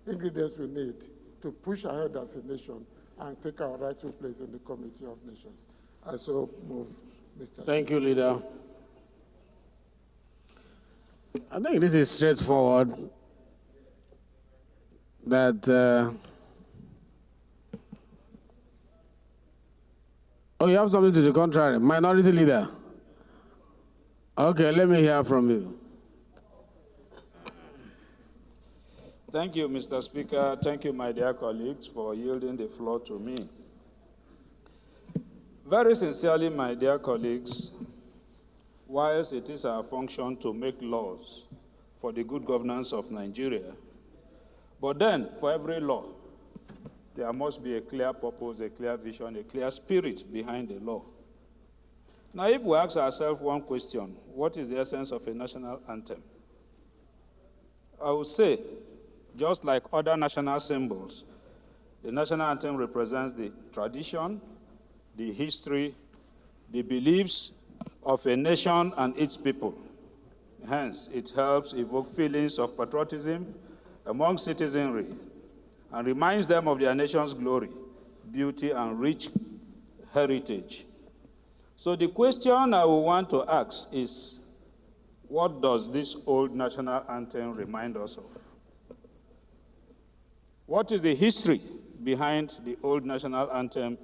ingredients we need to push ahead as a nation and take our rightful place in the Committee of Nations. I so move, Mr. Thank you, leader. I think this is straightforward. That oh, you have something to the contrary. Minority leader. Okay, let me hear from you. Thank you, Mr. Speaker. Thank you, my dear colleagues, for yielding the floor to me. Very sincerely, my dear colleagues, whilst it is our function to make laws for the good governance of Nigeria, but then for every law, there must be a clear purpose, a clear vision, a clear spirit behind the law. Now, if we ask ourselves one question, what is the essence of a national anthem? I would say, just like other national symbols, the national anthem represents the tradition, the history, the beliefs of a nation and its people. Hence, it helps evoke feelings of patriotism among citizenry and reminds them of their nation's glory, beauty, and rich heritage. So the question I will want to ask is, what does this old national anthem remind us of? What is the history behind the old national anthem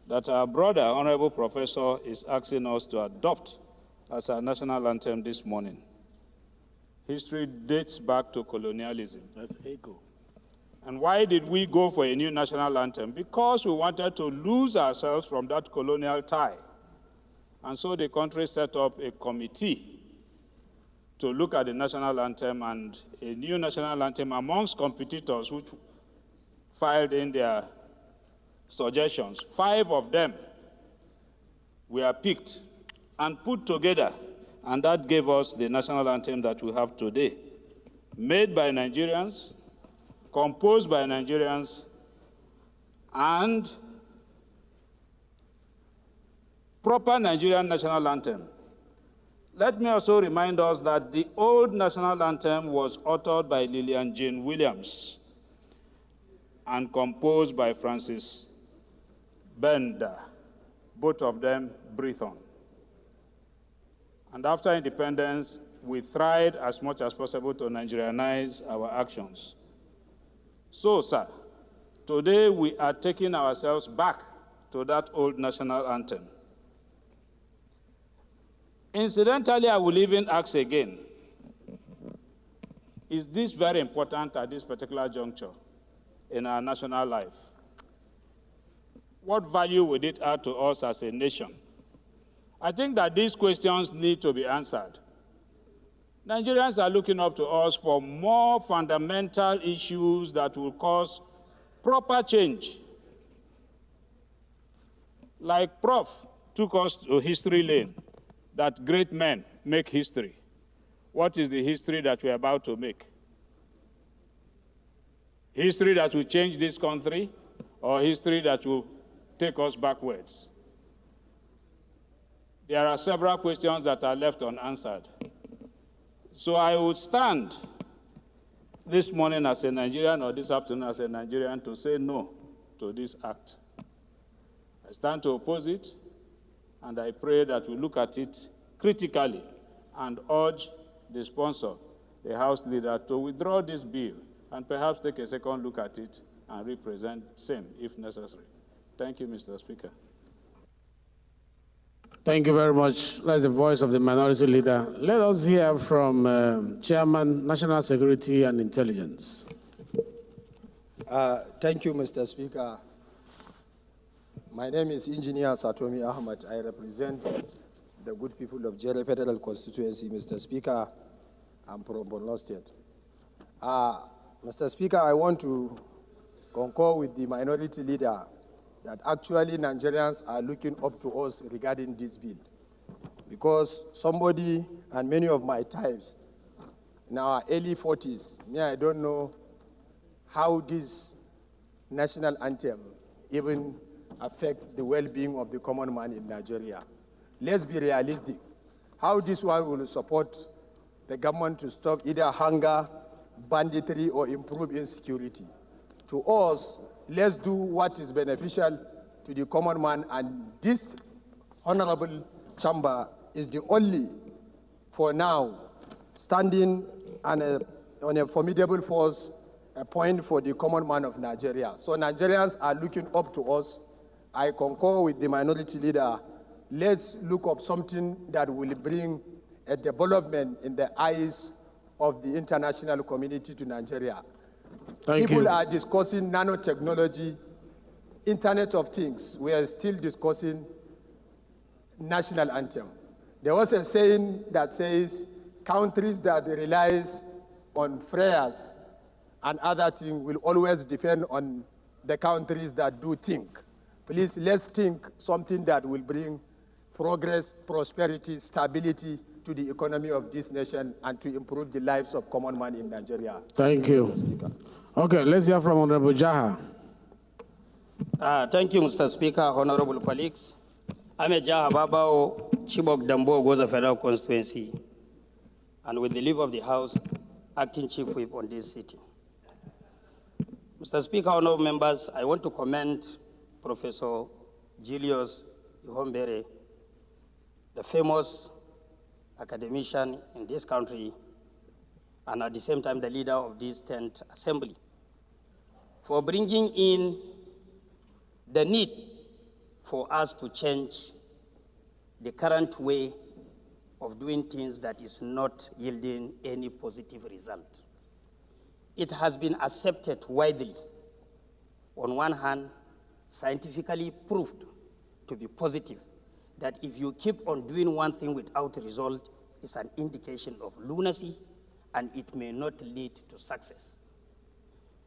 that our brother, Honorable Professor, is asking us to adopt as our national anthem this morning? History dates back to colonialism. That's ego. And why did we go for a new national anthem? Because we wanted to lose ourselves from that colonial tie. And so the country set up a committee to look at the national anthem and a new national anthem amongst competitors which filed in their suggestions. 5 of them were picked and put together, and that gave us the national anthem that we have today, made by Nigerians, composed by Nigerians, and proper Nigerian national anthem. Let me also remind us that the old national anthem was authored by Lillian Jane Williams and composed by Francis Bender, both of them Briton. And after independence, we tried as much as possible to Nigerianize our actions. So, sir, today we are taking ourselves back to that old national anthem. Incidentally, I will even ask again, is this very important at this particular juncture in our national life? What value would it add to us as a nation? I think that these questions need to be answered. Nigerians are looking up to us for more fundamental issues that will cause proper change. Like Prof took us to history lane, that great men make history. What is the history that we're about to make? History that will change this country, or history that will take us backwards? There are several questions that are left unanswered. So I would stand this morning as a Nigerian, or this afternoon as a Nigerian, to say no to this act. I stand to oppose it, and I pray that we look at it critically and urge the sponsor, the House leader, to withdraw this bill and perhaps take a second look at it and represent same if necessary. Thank you, Mr. Speaker. Thank you very much. That's the voice of the minority leader. Let us hear from Chairman, National Security and Intelligence. Thank you, Mr. Speaker. My name is Engineer Satomi Ahmad. I represent the good people of Jere Federal Constituency, Mr. Speaker. I'm from Borno State. Mr. Speaker, I want to concur with the minority leader that actually Nigerians are looking up to us regarding this bill. Because somebody, and many of my types, in our early 40s, I don't know how this national anthem even affect the well-being of the common man in Nigeria. Let's be realistic. How this one will support the government to stop either hunger, banditry, or improve insecurity. To us, let's do what is beneficial to the common man, and this honorable chamber is the only, for now, standing on a formidable force, a point for the common man of Nigeria. So Nigerians are looking up to us. I concur with the minority leader. Let's look up something that will bring a development in the eyes of the international community to Nigeria. People are discussing nanotechnology, Internet of Things. We are still discussing national anthem. There was a saying that says, countries that rely on prayers and other things will always depend on the countries that do think. Please, let's think something that will bring progress, prosperity, stability to the economy of this nation and to improve the lives of common man in Nigeria. Thank you. Mr. Speaker. Okay, let's hear from Honorable Jaha. Thank you, Mr. Speaker, honorable colleagues. I'm a Jaha Babao, Chibok Dambo, Goza Federal Constituency, and with the leave of the House, acting chief whip on this sitting. Mr. Speaker, honorable members, I want to commend Professor Julius Ihombere, the famous academician in this country, and at the same time the leader of this 10th Assembly, for bringing in the need for us to change the current way of doing things that is not yielding any positive result. It has been accepted widely, on one hand, scientifically proved to be positive, that if you keep on doing one thing without result, it's an indication of lunacy, and it may not lead to success.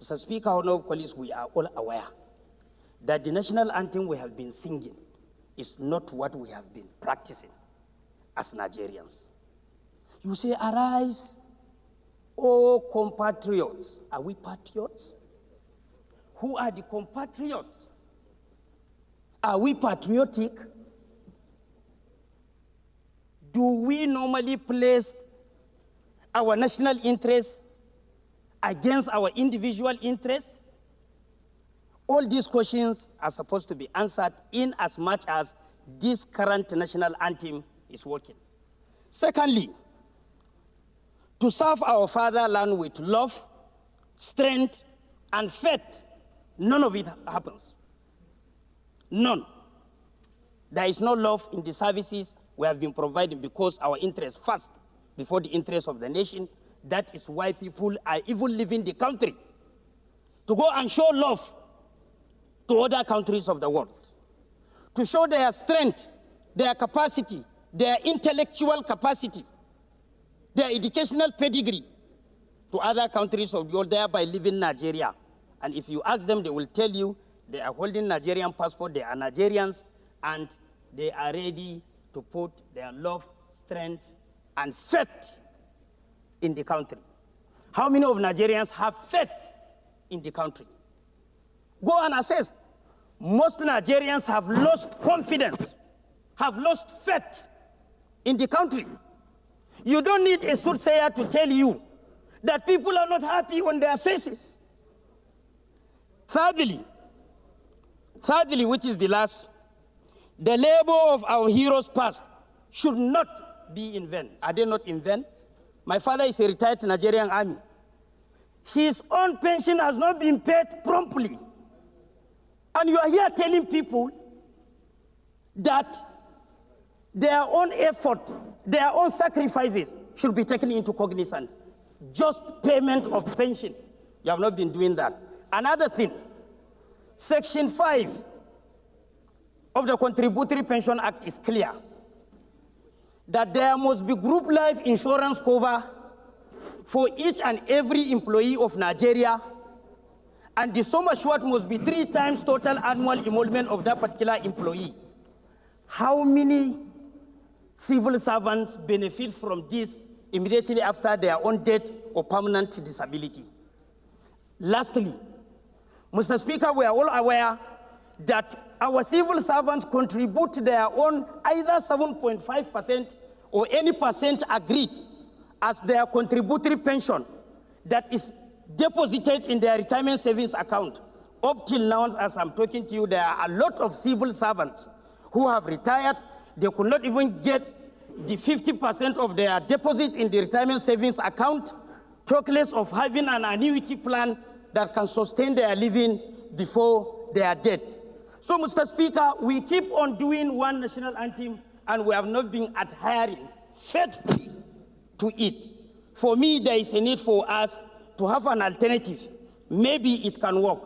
Mr. Speaker, honorable colleagues, we are all aware that the national anthem we have been singing is not what we have been practicing as Nigerians. You say, arise, O compatriots. Are we patriots? Who are the compatriots? Are we patriotic? Do we normally place our national interest against our individual interest? All these questions are supposed to be answered in as much as this current national anthem is working. Secondly, to serve our fatherland with love, strength, and faith, none of it happens. None. There is no love in the services we have been providing because our interest first, before the interest of the nation, That is why people are even leaving the country to go and show love to other countries of the world, to show their strength, their capacity, their intellectual capacity, their educational pedigree to other countries of the world, thereby leaving Nigeria. And if you ask them, they will tell you they are holding Nigerian passport, they are Nigerians, and they are ready to put their love, strength, and faith in the country. How many of Nigerians have faith in the country? Go and assess. Most Nigerians have lost confidence, have lost faith in the country. You don't need a soothsayer to tell you that people are not happy on their faces. Thirdly, which is the last, the labor of our heroes past should not be in vain. Are they not in vain? My father is a retired Nigerian army. His own pension has not been paid promptly. And you are here telling people that their own effort, their own sacrifices should be taken into cognizance. Just payment of pension. You have not been doing that. Another thing, Section 5 of the Contributory Pension Act is clear that there must be group life insurance cover for each and every employee of Nigeria, and the sum assured must be 3 times total annual emolument of that particular employee. How many civil servants benefit from this immediately after their own death or permanent disability? Lastly, Mr. Speaker, we are all aware that our civil servants contribute their own either 7.5% or any percent agreed as their contributory pension that is deposited in their retirement savings account. Up till now, as I'm talking to you, there are a lot of civil servants who have retired. They could not even get the 50% of their deposits in the retirement savings account, talk less of having an annuity plan that can sustain their living before their death. So, Mr. Speaker, we keep on doing one national anthem, and we have not been adhering faithfully to it. For me, there is a need for us to have an alternative. Maybe it can work,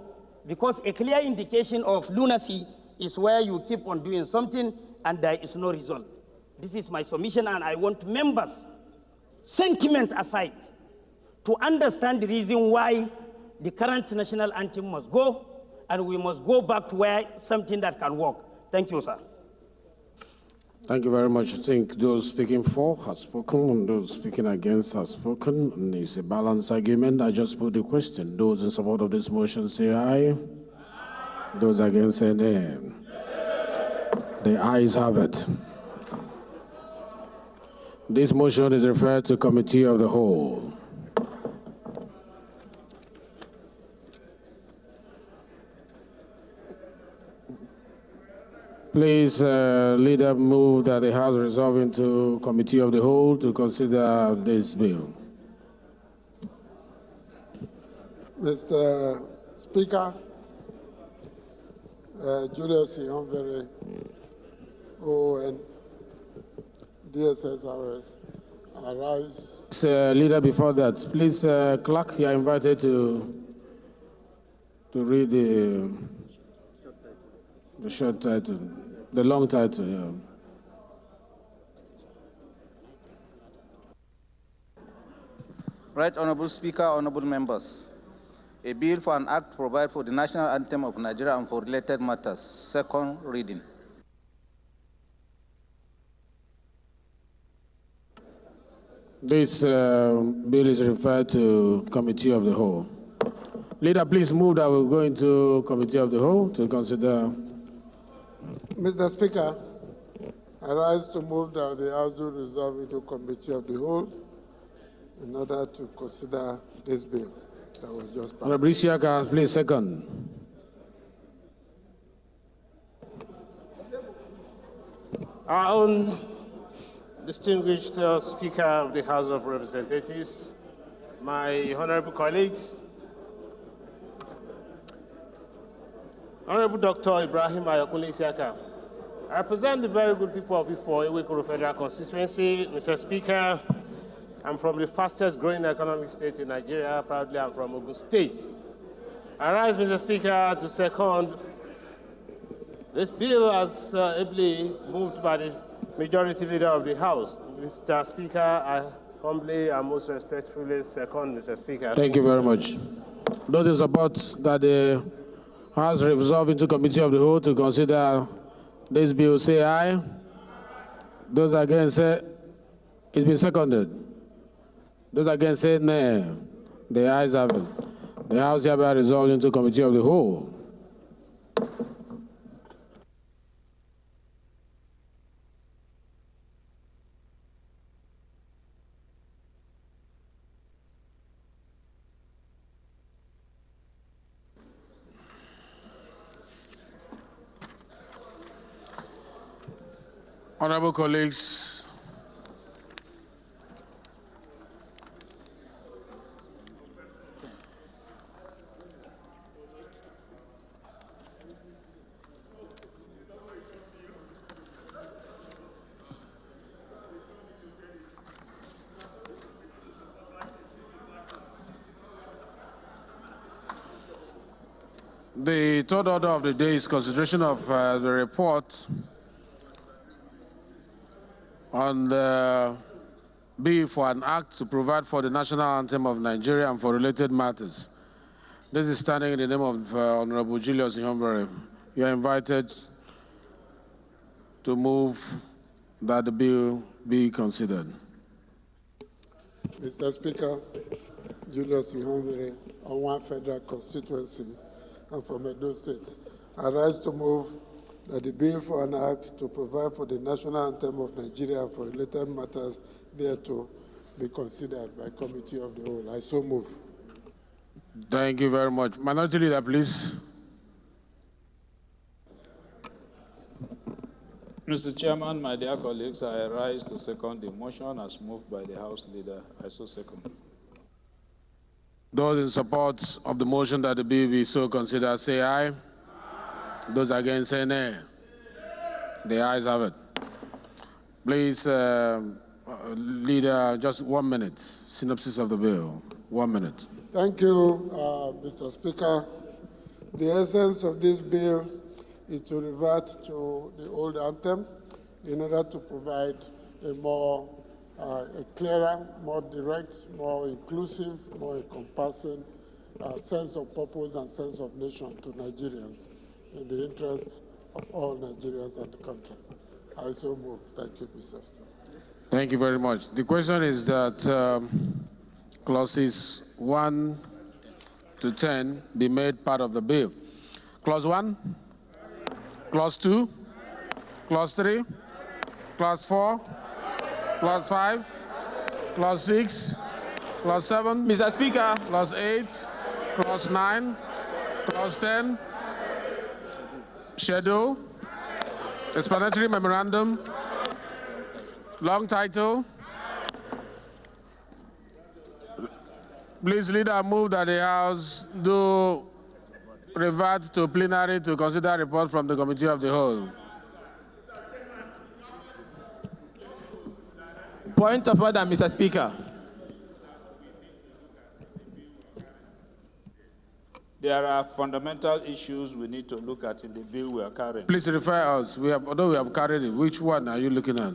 because a clear indication of lunacy is where you keep on doing something and there is no result. This is my submission, and I want members, sentiment aside, to understand the reason why the current national anthem must go, and we must go back to where something that can work. Thank you, sir. Thank you very much. I think those speaking for have spoken and those speaking against have spoken, and it's a balanced argument. I just put the question. Those in support of this motion say aye. Those against say nay. The ayes have it. This motion is referred to Committee of the Whole. Please, leader, move that the House resolve into Committee of the Whole to consider this bill. Mr. Speaker, Julius Ionvere, ON, DSSRS, arise. Leader, before that, please, clerk, you are invited to read the short title, the long title. Yeah. Right Honorable Speaker, honorable members. A bill for an act to provide for the national anthem of Nigeria and for related matters. Second reading. This bill is referred to Committee of the Whole. Leader, please move that we'll go into Committee of the Whole to consider. Mr. Speaker, I rise to move that the House do resolve into Committee of the Whole in order to consider this bill that was just passed. Honorable Isiaka, please second. Our own distinguished Speaker of the House of Representatives, my honorable colleagues, Honorable Dr. Ibrahim Ayakunle Isiaka, I represent the very good people of Ifo, Iwekoro Federal Constituency. Mr. Speaker, I'm from the fastest growing economic state in Nigeria. Proudly, I'm from Ogun State. I rise, Mr. Speaker, to second this bill as ably moved by the Majority Leader of the House. Mr. Speaker, I humbly and most respectfully second, Mr. Speaker. Thank you very much. Those in support that the House resolve into Committee of the Whole to consider this bill, say aye. Those against say it's been seconded. Those against say nay. The ayes have it. The House hereby resolved into Committee of the Whole. Honorable colleagues, the third order of the day is consideration of the report on the bill for an act to provide for the national anthem of Nigeria and for related matters. This is standing in the name of Honorable Julius Ihombere. You are invited to move that the bill be considered. Mr. Speaker, Julius Ihombere, on one federal constituency, and from Edo State. I rise to move that the bill for an act to provide for the national anthem of Nigeria and for related matters thereto be considered by Committee of the Whole. I so move. Thank you very much. Minority Leader, please. Mr. Chairman, my dear colleagues, I rise to second the motion as moved by the House Leader. I so second. Those in support of the motion that the bill be so considered, say aye. Those against, say nay. The ayes have it. Please, Leader, just 1 minute. Synopsis of the bill. 1 minute. Thank you, Mr. Speaker. The essence of this bill is to revert to the old anthem in order to provide a clearer, more direct, more inclusive, more encompassing sense of purpose and sense of nation to Nigerians in the interest of all Nigerians and the country. I so move. Thank you, Mr. Speaker. Thank you very much. The question is that clauses 1 to 10 be made part of the bill. Clause 1, Clause 2, Clause 3, Clause 4, Clause 5, Clause 6, Clause 7, Mr. Speaker, Clause 8, Clause 9, Clause 10, Schedule, Explanatory Memorandum, long title. Please, Leader, move that the House do revert to plenary to consider report from the Committee of the Whole. point of order, Mr. Speaker. There are fundamental issues we need to look at in the bill we are carrying. Please refer us. Although we have carried it, which one are you looking at?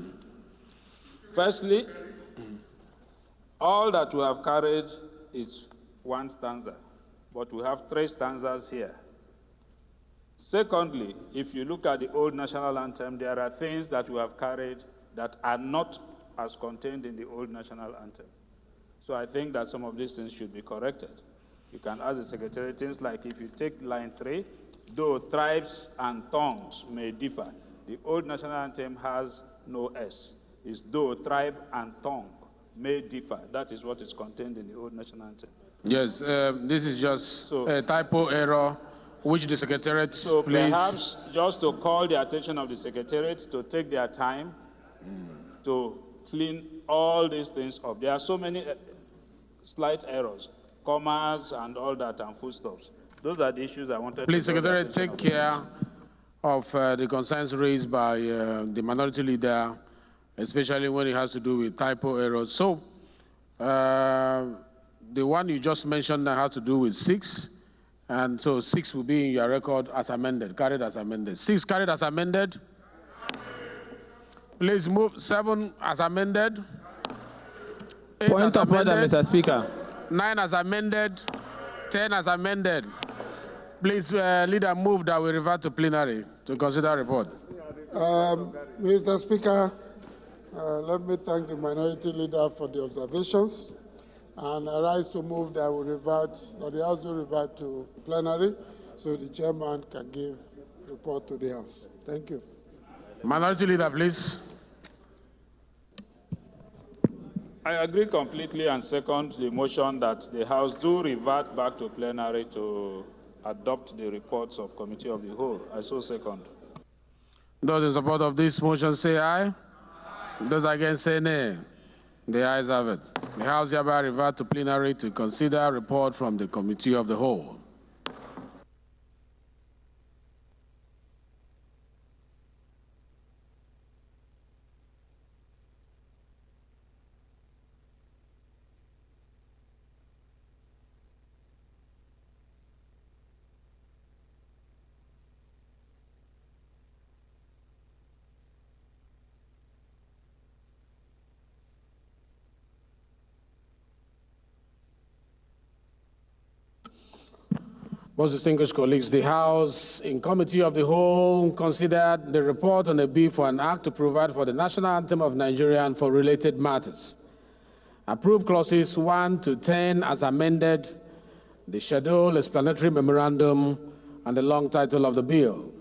Firstly, all that we have carried is one stanza, but we have 3 stanzas here. Secondly, if you look at the old national anthem, there are things that we have carried that are not as contained in the old national anthem. So I think that some of these things should be corrected. You can ask the Secretary things like, if you take line 3, though tribes and tongues may differ, the old national anthem has no S. It's though tribe and tongue may differ. That is what is contained in the old national anthem. Yes, this is just a typo error, which the Secretariat, so please. Perhaps just to call the attention of the Secretariat to take their time to clean all these things up. There are so many slight errors, commas and all that, and footstops. Those are the issues I wanted Please, to Secretary, take care of the concerns raised by the minority leader, especially when it has to do with typo errors. So, The one you just mentioned now has to do with 6, and so 6 will be in your record as amended, carried as amended. 6 carried as amended. Please move 7 as amended. 8 Point as of order, amended. Mr. Speaker. 9 as amended. 10 as amended. Please, leader, move that we revert to plenary to consider report. Mr. Speaker, let me thank the minority leader for the observations, and I rise to move that the House will revert to plenary so the chairman can give report to the House. Thank you. Minority leader, please. I agree completely and second the motion that the House do revert back to plenary to adopt the reports of Committee of the Whole. I so second. Those in support of this motion say aye. Those against say nay. The ayes have it. The House hereby revert to plenary to consider report from the Committee of the Whole. Most distinguished colleagues, the House, in Committee of the Whole, considered the report on a bill for an act to provide for the national anthem of Nigeria and for related matters. Approved clauses 1 to 10 as amended, the schedule, explanatory memorandum, and the long title of the bill.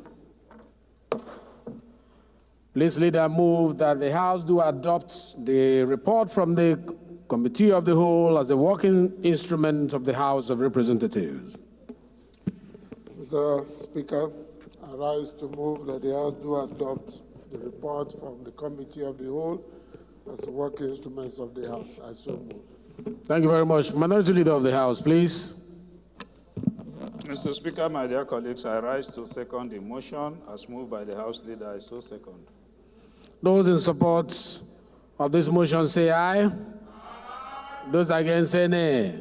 Please, leader, move that the House do adopt the report from the Committee of the Whole as a working instrument of the House of Representatives. Mr. Speaker, I rise to move that the House do adopt the report from the Committee of the Whole as a working instruments of the House. I so move. Thank you very much. Minority Leader of the House, please. Mr. Speaker, my dear colleagues, I rise to second the motion as moved by the House Leader. I so second. Those in support of this motion say aye. Those against say nay.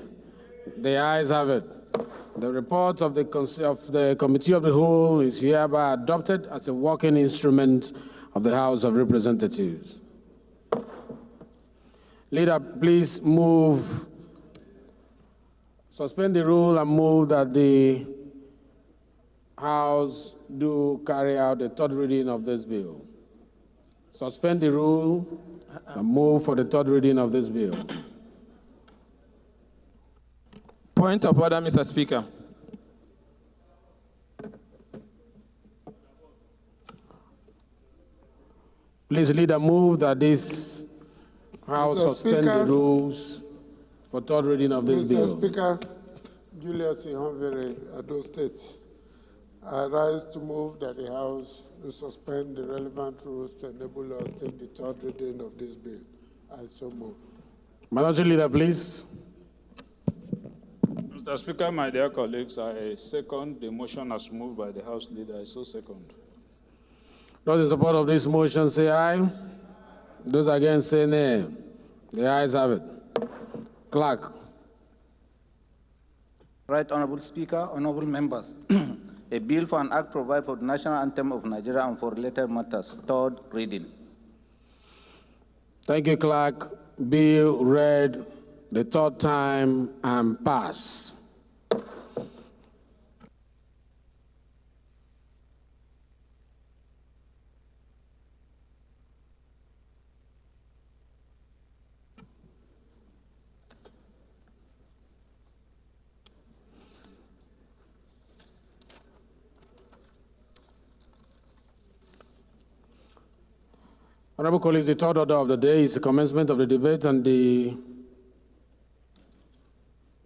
The ayes have it. The report of the Committee of the Whole is hereby adopted as a working instrument of the House of Representatives. Leader, please move, suspend the rule and move that the House do carry out the third reading of this bill. Suspend the rule and move for the third reading of this bill. Point of order, Mr. Speaker. Please, leader, move that this House suspend the rules for third reading of this bill. Mr. Speaker, Julius Ihonvere, Edo State. I rise to move that the House will suspend the relevant rules to enable us to take the third reading of this bill. I so move. Minority Leader, please. Mr. Speaker, my dear colleagues, I second the motion as moved by the House Leader. I so second. Those in support of this motion say aye. Those against say nay. The ayes have it. Clerk. Right Honorable Speaker, honorable members. A bill for an act provide for the national anthem of Nigeria and for related matters. Third reading. Thank you, Clerk. Bill read the third time and pass. Honorable colleagues, the third order of the day is the commencement of the debate and the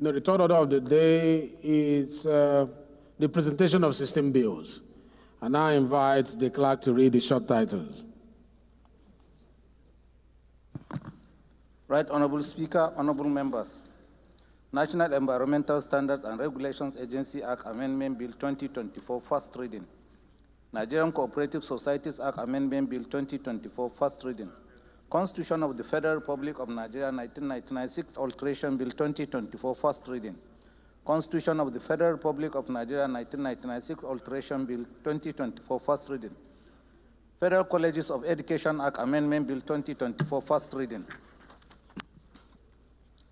third order of the day is the presentation of system bills. I now invite the clerk to read the short titles. Right Honorable Speaker, honorable members. National Environmental Standards and Regulations Agency Act Amendment Bill 2024, first reading. Nigerian Cooperative Societies Act Amendment Bill 2024, first reading. Constitution of the Federal Republic of Nigeria 1999 Sixth Alteration Bill 2024 First Reading. Constitution of the Federal Republic of Nigeria 1999 Sixth Alteration Bill 2024 First Reading. Federal Colleges of Education Act Amendment Bill 2024 First Reading.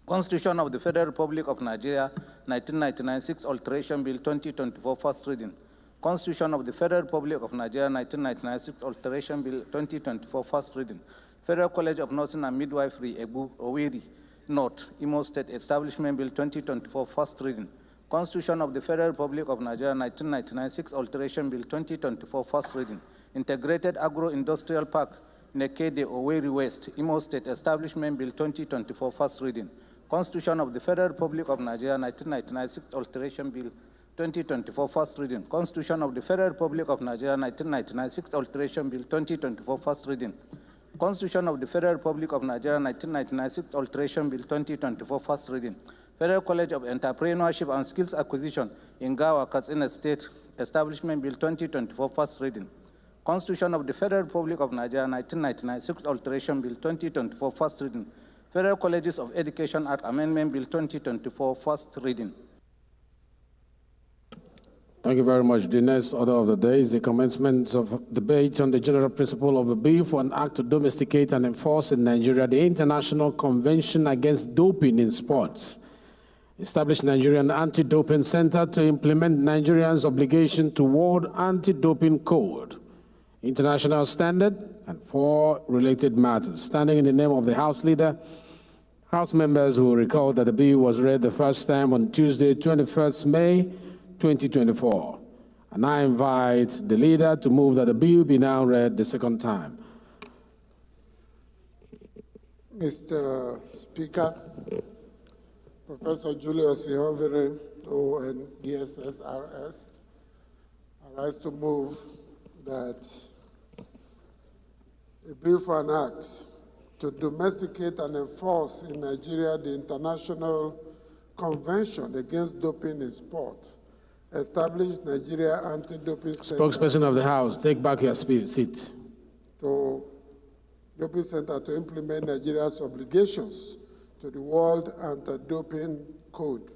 Constitution of the Federal Republic of Nigeria 1999 Sixth Alteration Bill 2024 First Reading. Constitution of the Federal Republic of Nigeria 1999 Sixth Alteration Bill 2024 First Reading. Federal College of Nursing and Midwifery, Ebu, Owerri, North, Imo State Establishment Bill 2024 First Reading. Constitution of the Federal Republic of Nigeria 1999 Sixth Alteration Bill 2024 First Reading. Integrated Agro-Industrial Park, Nekede, Owerri West, Imo State Establishment Bill 2024 First Reading. Constitution of the Federal Republic of Nigeria 1999 Sixth Alteration Bill 2024 First Reading. Constitution of the Federal Republic of Nigeria 1999 Sixth Alteration Bill 2024 First Reading. Constitution of the Federal Republic of Nigeria 1999 Sixth Alteration Bill 2024 First Reading. Federal College of Entrepreneurship and Skills Acquisition in Gawa, Katsina State Establishment Bill 2024 First Reading. Constitution of the Federal Republic of Nigeria 1999 Sixth Alteration Bill 2024 First Reading. Federal Colleges of Education Act Amendment Bill 2024 First Reading. Thank you very much. The next order of the day is the commencement of debate on the general principle of the bill for an act to domesticate and enforce in Nigeria the International Convention Against Doping in Sports. Establish Nigerian Anti-Doping Center to implement Nigerians' obligation to World Anti-Doping Code, international standard, and 4 related matters. Standing in the name of the House Leader, House members will recall that the bill was read the first time on Tuesday, 21st May, 2024. And I invite the leader to move that the bill be now read the second time. Mr. Speaker, Professor Julius Ihonvere, ON DSSRS, I rise to move that a bill for an act to domesticate and enforce in Nigeria the International Convention Against Doping in Sport, establish Nigeria Anti-Doping Center. Spokesperson of the House, take back your seat. To Doping Center to implement Nigeria's obligations to the World Anti-Doping Code,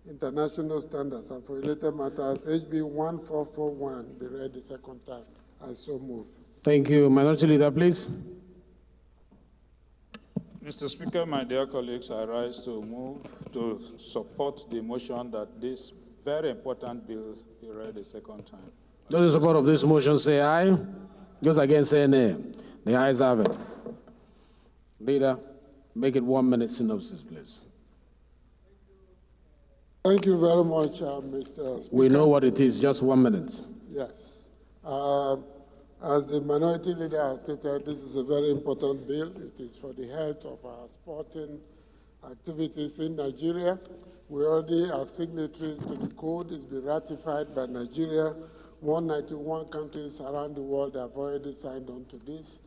international standards, and for related matters, HB 1441 be read the second time. I so move. Thank you. Minority Leader, please. Mr. Speaker, my dear colleagues, I rise to move to support the motion that this very important bill be read a second time. Those in support of this motion say aye. Those against say nay. The ayes have it. Leader, make it 1 minute synopsis, please. Thank you very much, Mr. Speaker. We know what it is, just 1 minute. Yes. As the minority leader has stated, this is a very important bill. It is for the health of our sporting activities in Nigeria. We already are signatories to the code. It's been ratified by Nigeria. 191 countries around the world have already signed on to this.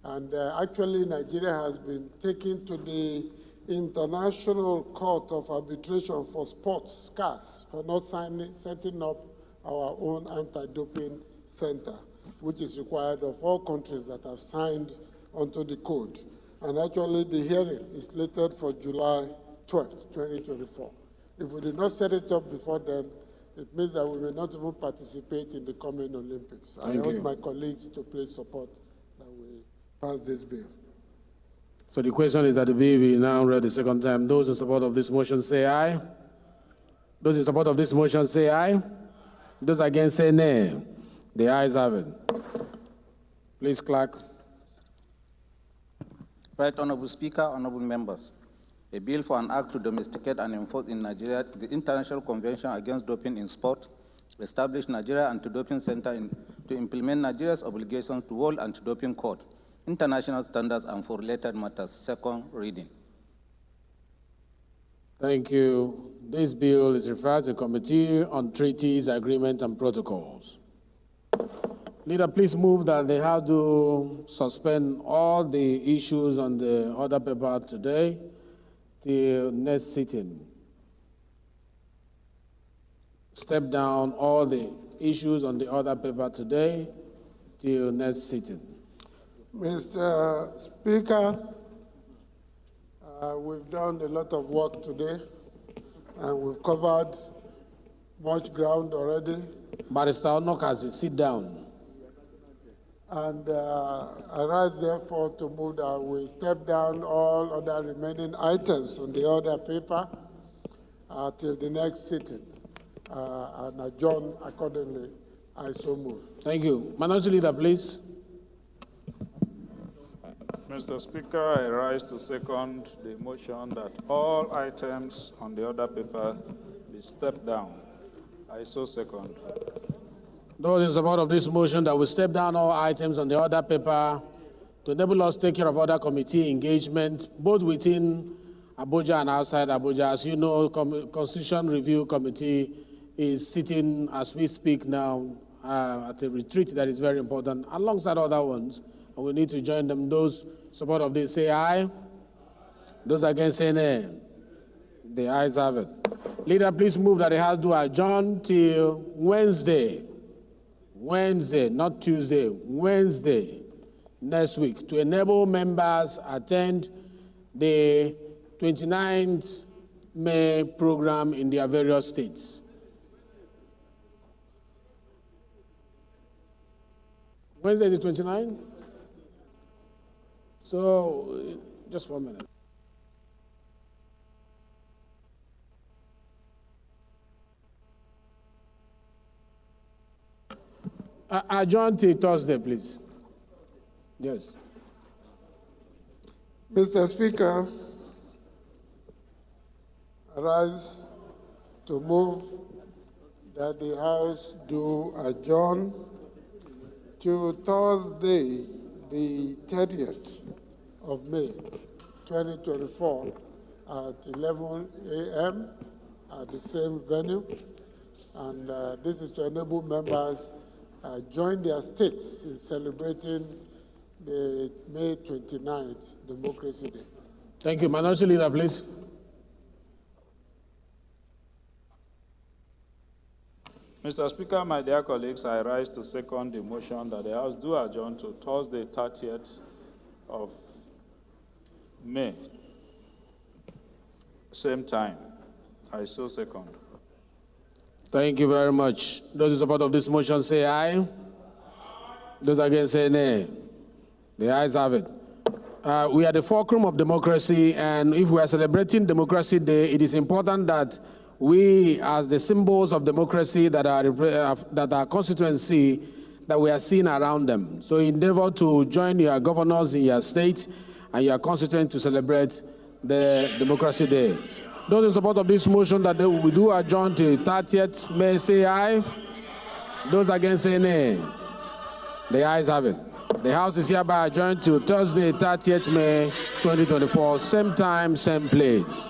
And actually, Nigeria has been taken to the International Court of Arbitration for Sports, CAS, for not setting up our own anti-doping center, which is required of all countries that have signed onto the code. And actually, the hearing is slated for July 12th, 2024. If we did not set it up before then, it means that we may not even participate in the coming Olympics. I urge my colleagues to please support that we pass this bill. So the question is that the bill be now read the second time. Those in support of this motion say aye. Those in support of this motion say aye. Those against say nay. The ayes have it. Please, Clerk. Right, Honorable Speaker, Honorable Members. A bill for an act to domesticate and enforce in Nigeria the International Convention Against Doping in Sport, establish Nigeria Anti-Doping Center to implement Nigeria's obligations to World Anti-Doping Code, international standards, and for related matters. Second reading. Thank you. This bill is referred to the Committee on Treaties, Agreements, and Protocols. Leader, please move that they have to suspend all the issues on the order paper today till next sitting. Step down all the issues on the order paper today till next sitting. Mr. Speaker, we've done a lot of work today, and we've covered much ground already. Barrister Onokazi, sit down. And I rise therefore to move that we step down all other remaining items on the order paper till the next sitting and adjourn accordingly. I so move. Thank you. Minority Leader, please. Mr. Speaker, I rise to second the motion that all items on the order paper be stepped down. I so second. Those in support of this motion that we step down all items on the order paper to enable us to take care of other committee engagement, both within Abuja and outside Abuja. As you know, Constitution Review Committee is sitting as we speak now at a retreat that is very important, alongside other ones, and we need to join them. Those in support of this say aye. Those against say nay. The ayes have it. Leader, please move that the House do adjourn till Wednesday, not Tuesday, Wednesday next week, to enable members attend the 29th May program in their various states. Wednesday is the 29th? So, just 1 minute. Adjourn till Thursday, please. Yes. Mr. Speaker, I rise to move that the House do adjourn to Thursday, the 30th of May, 2024, at 11 a.m. at the same venue. And this is to enable members join their states in celebrating the May 29th Democracy Day. Thank you. Minority Leader, please. Mr. Speaker, my dear colleagues, I rise to second the motion that the House do adjourn to Thursday, 30th of May. Same time. I so second. Thank you very much. Those in support of this motion say aye. Those against say nay. The ayes have it. We are the fulcrum of democracy, and if we are celebrating Democracy Day, it is important that we, as the symbols of democracy that our constituency, that we are seeing around them. So endeavor to join your governors in your state and your constituent to celebrate the Democracy Day. Those in support of this motion that we do adjourn to 30th May say aye. Those against say nay. The ayes have it. The House is hereby adjourned to Thursday, 30th May 2024, same time, same place.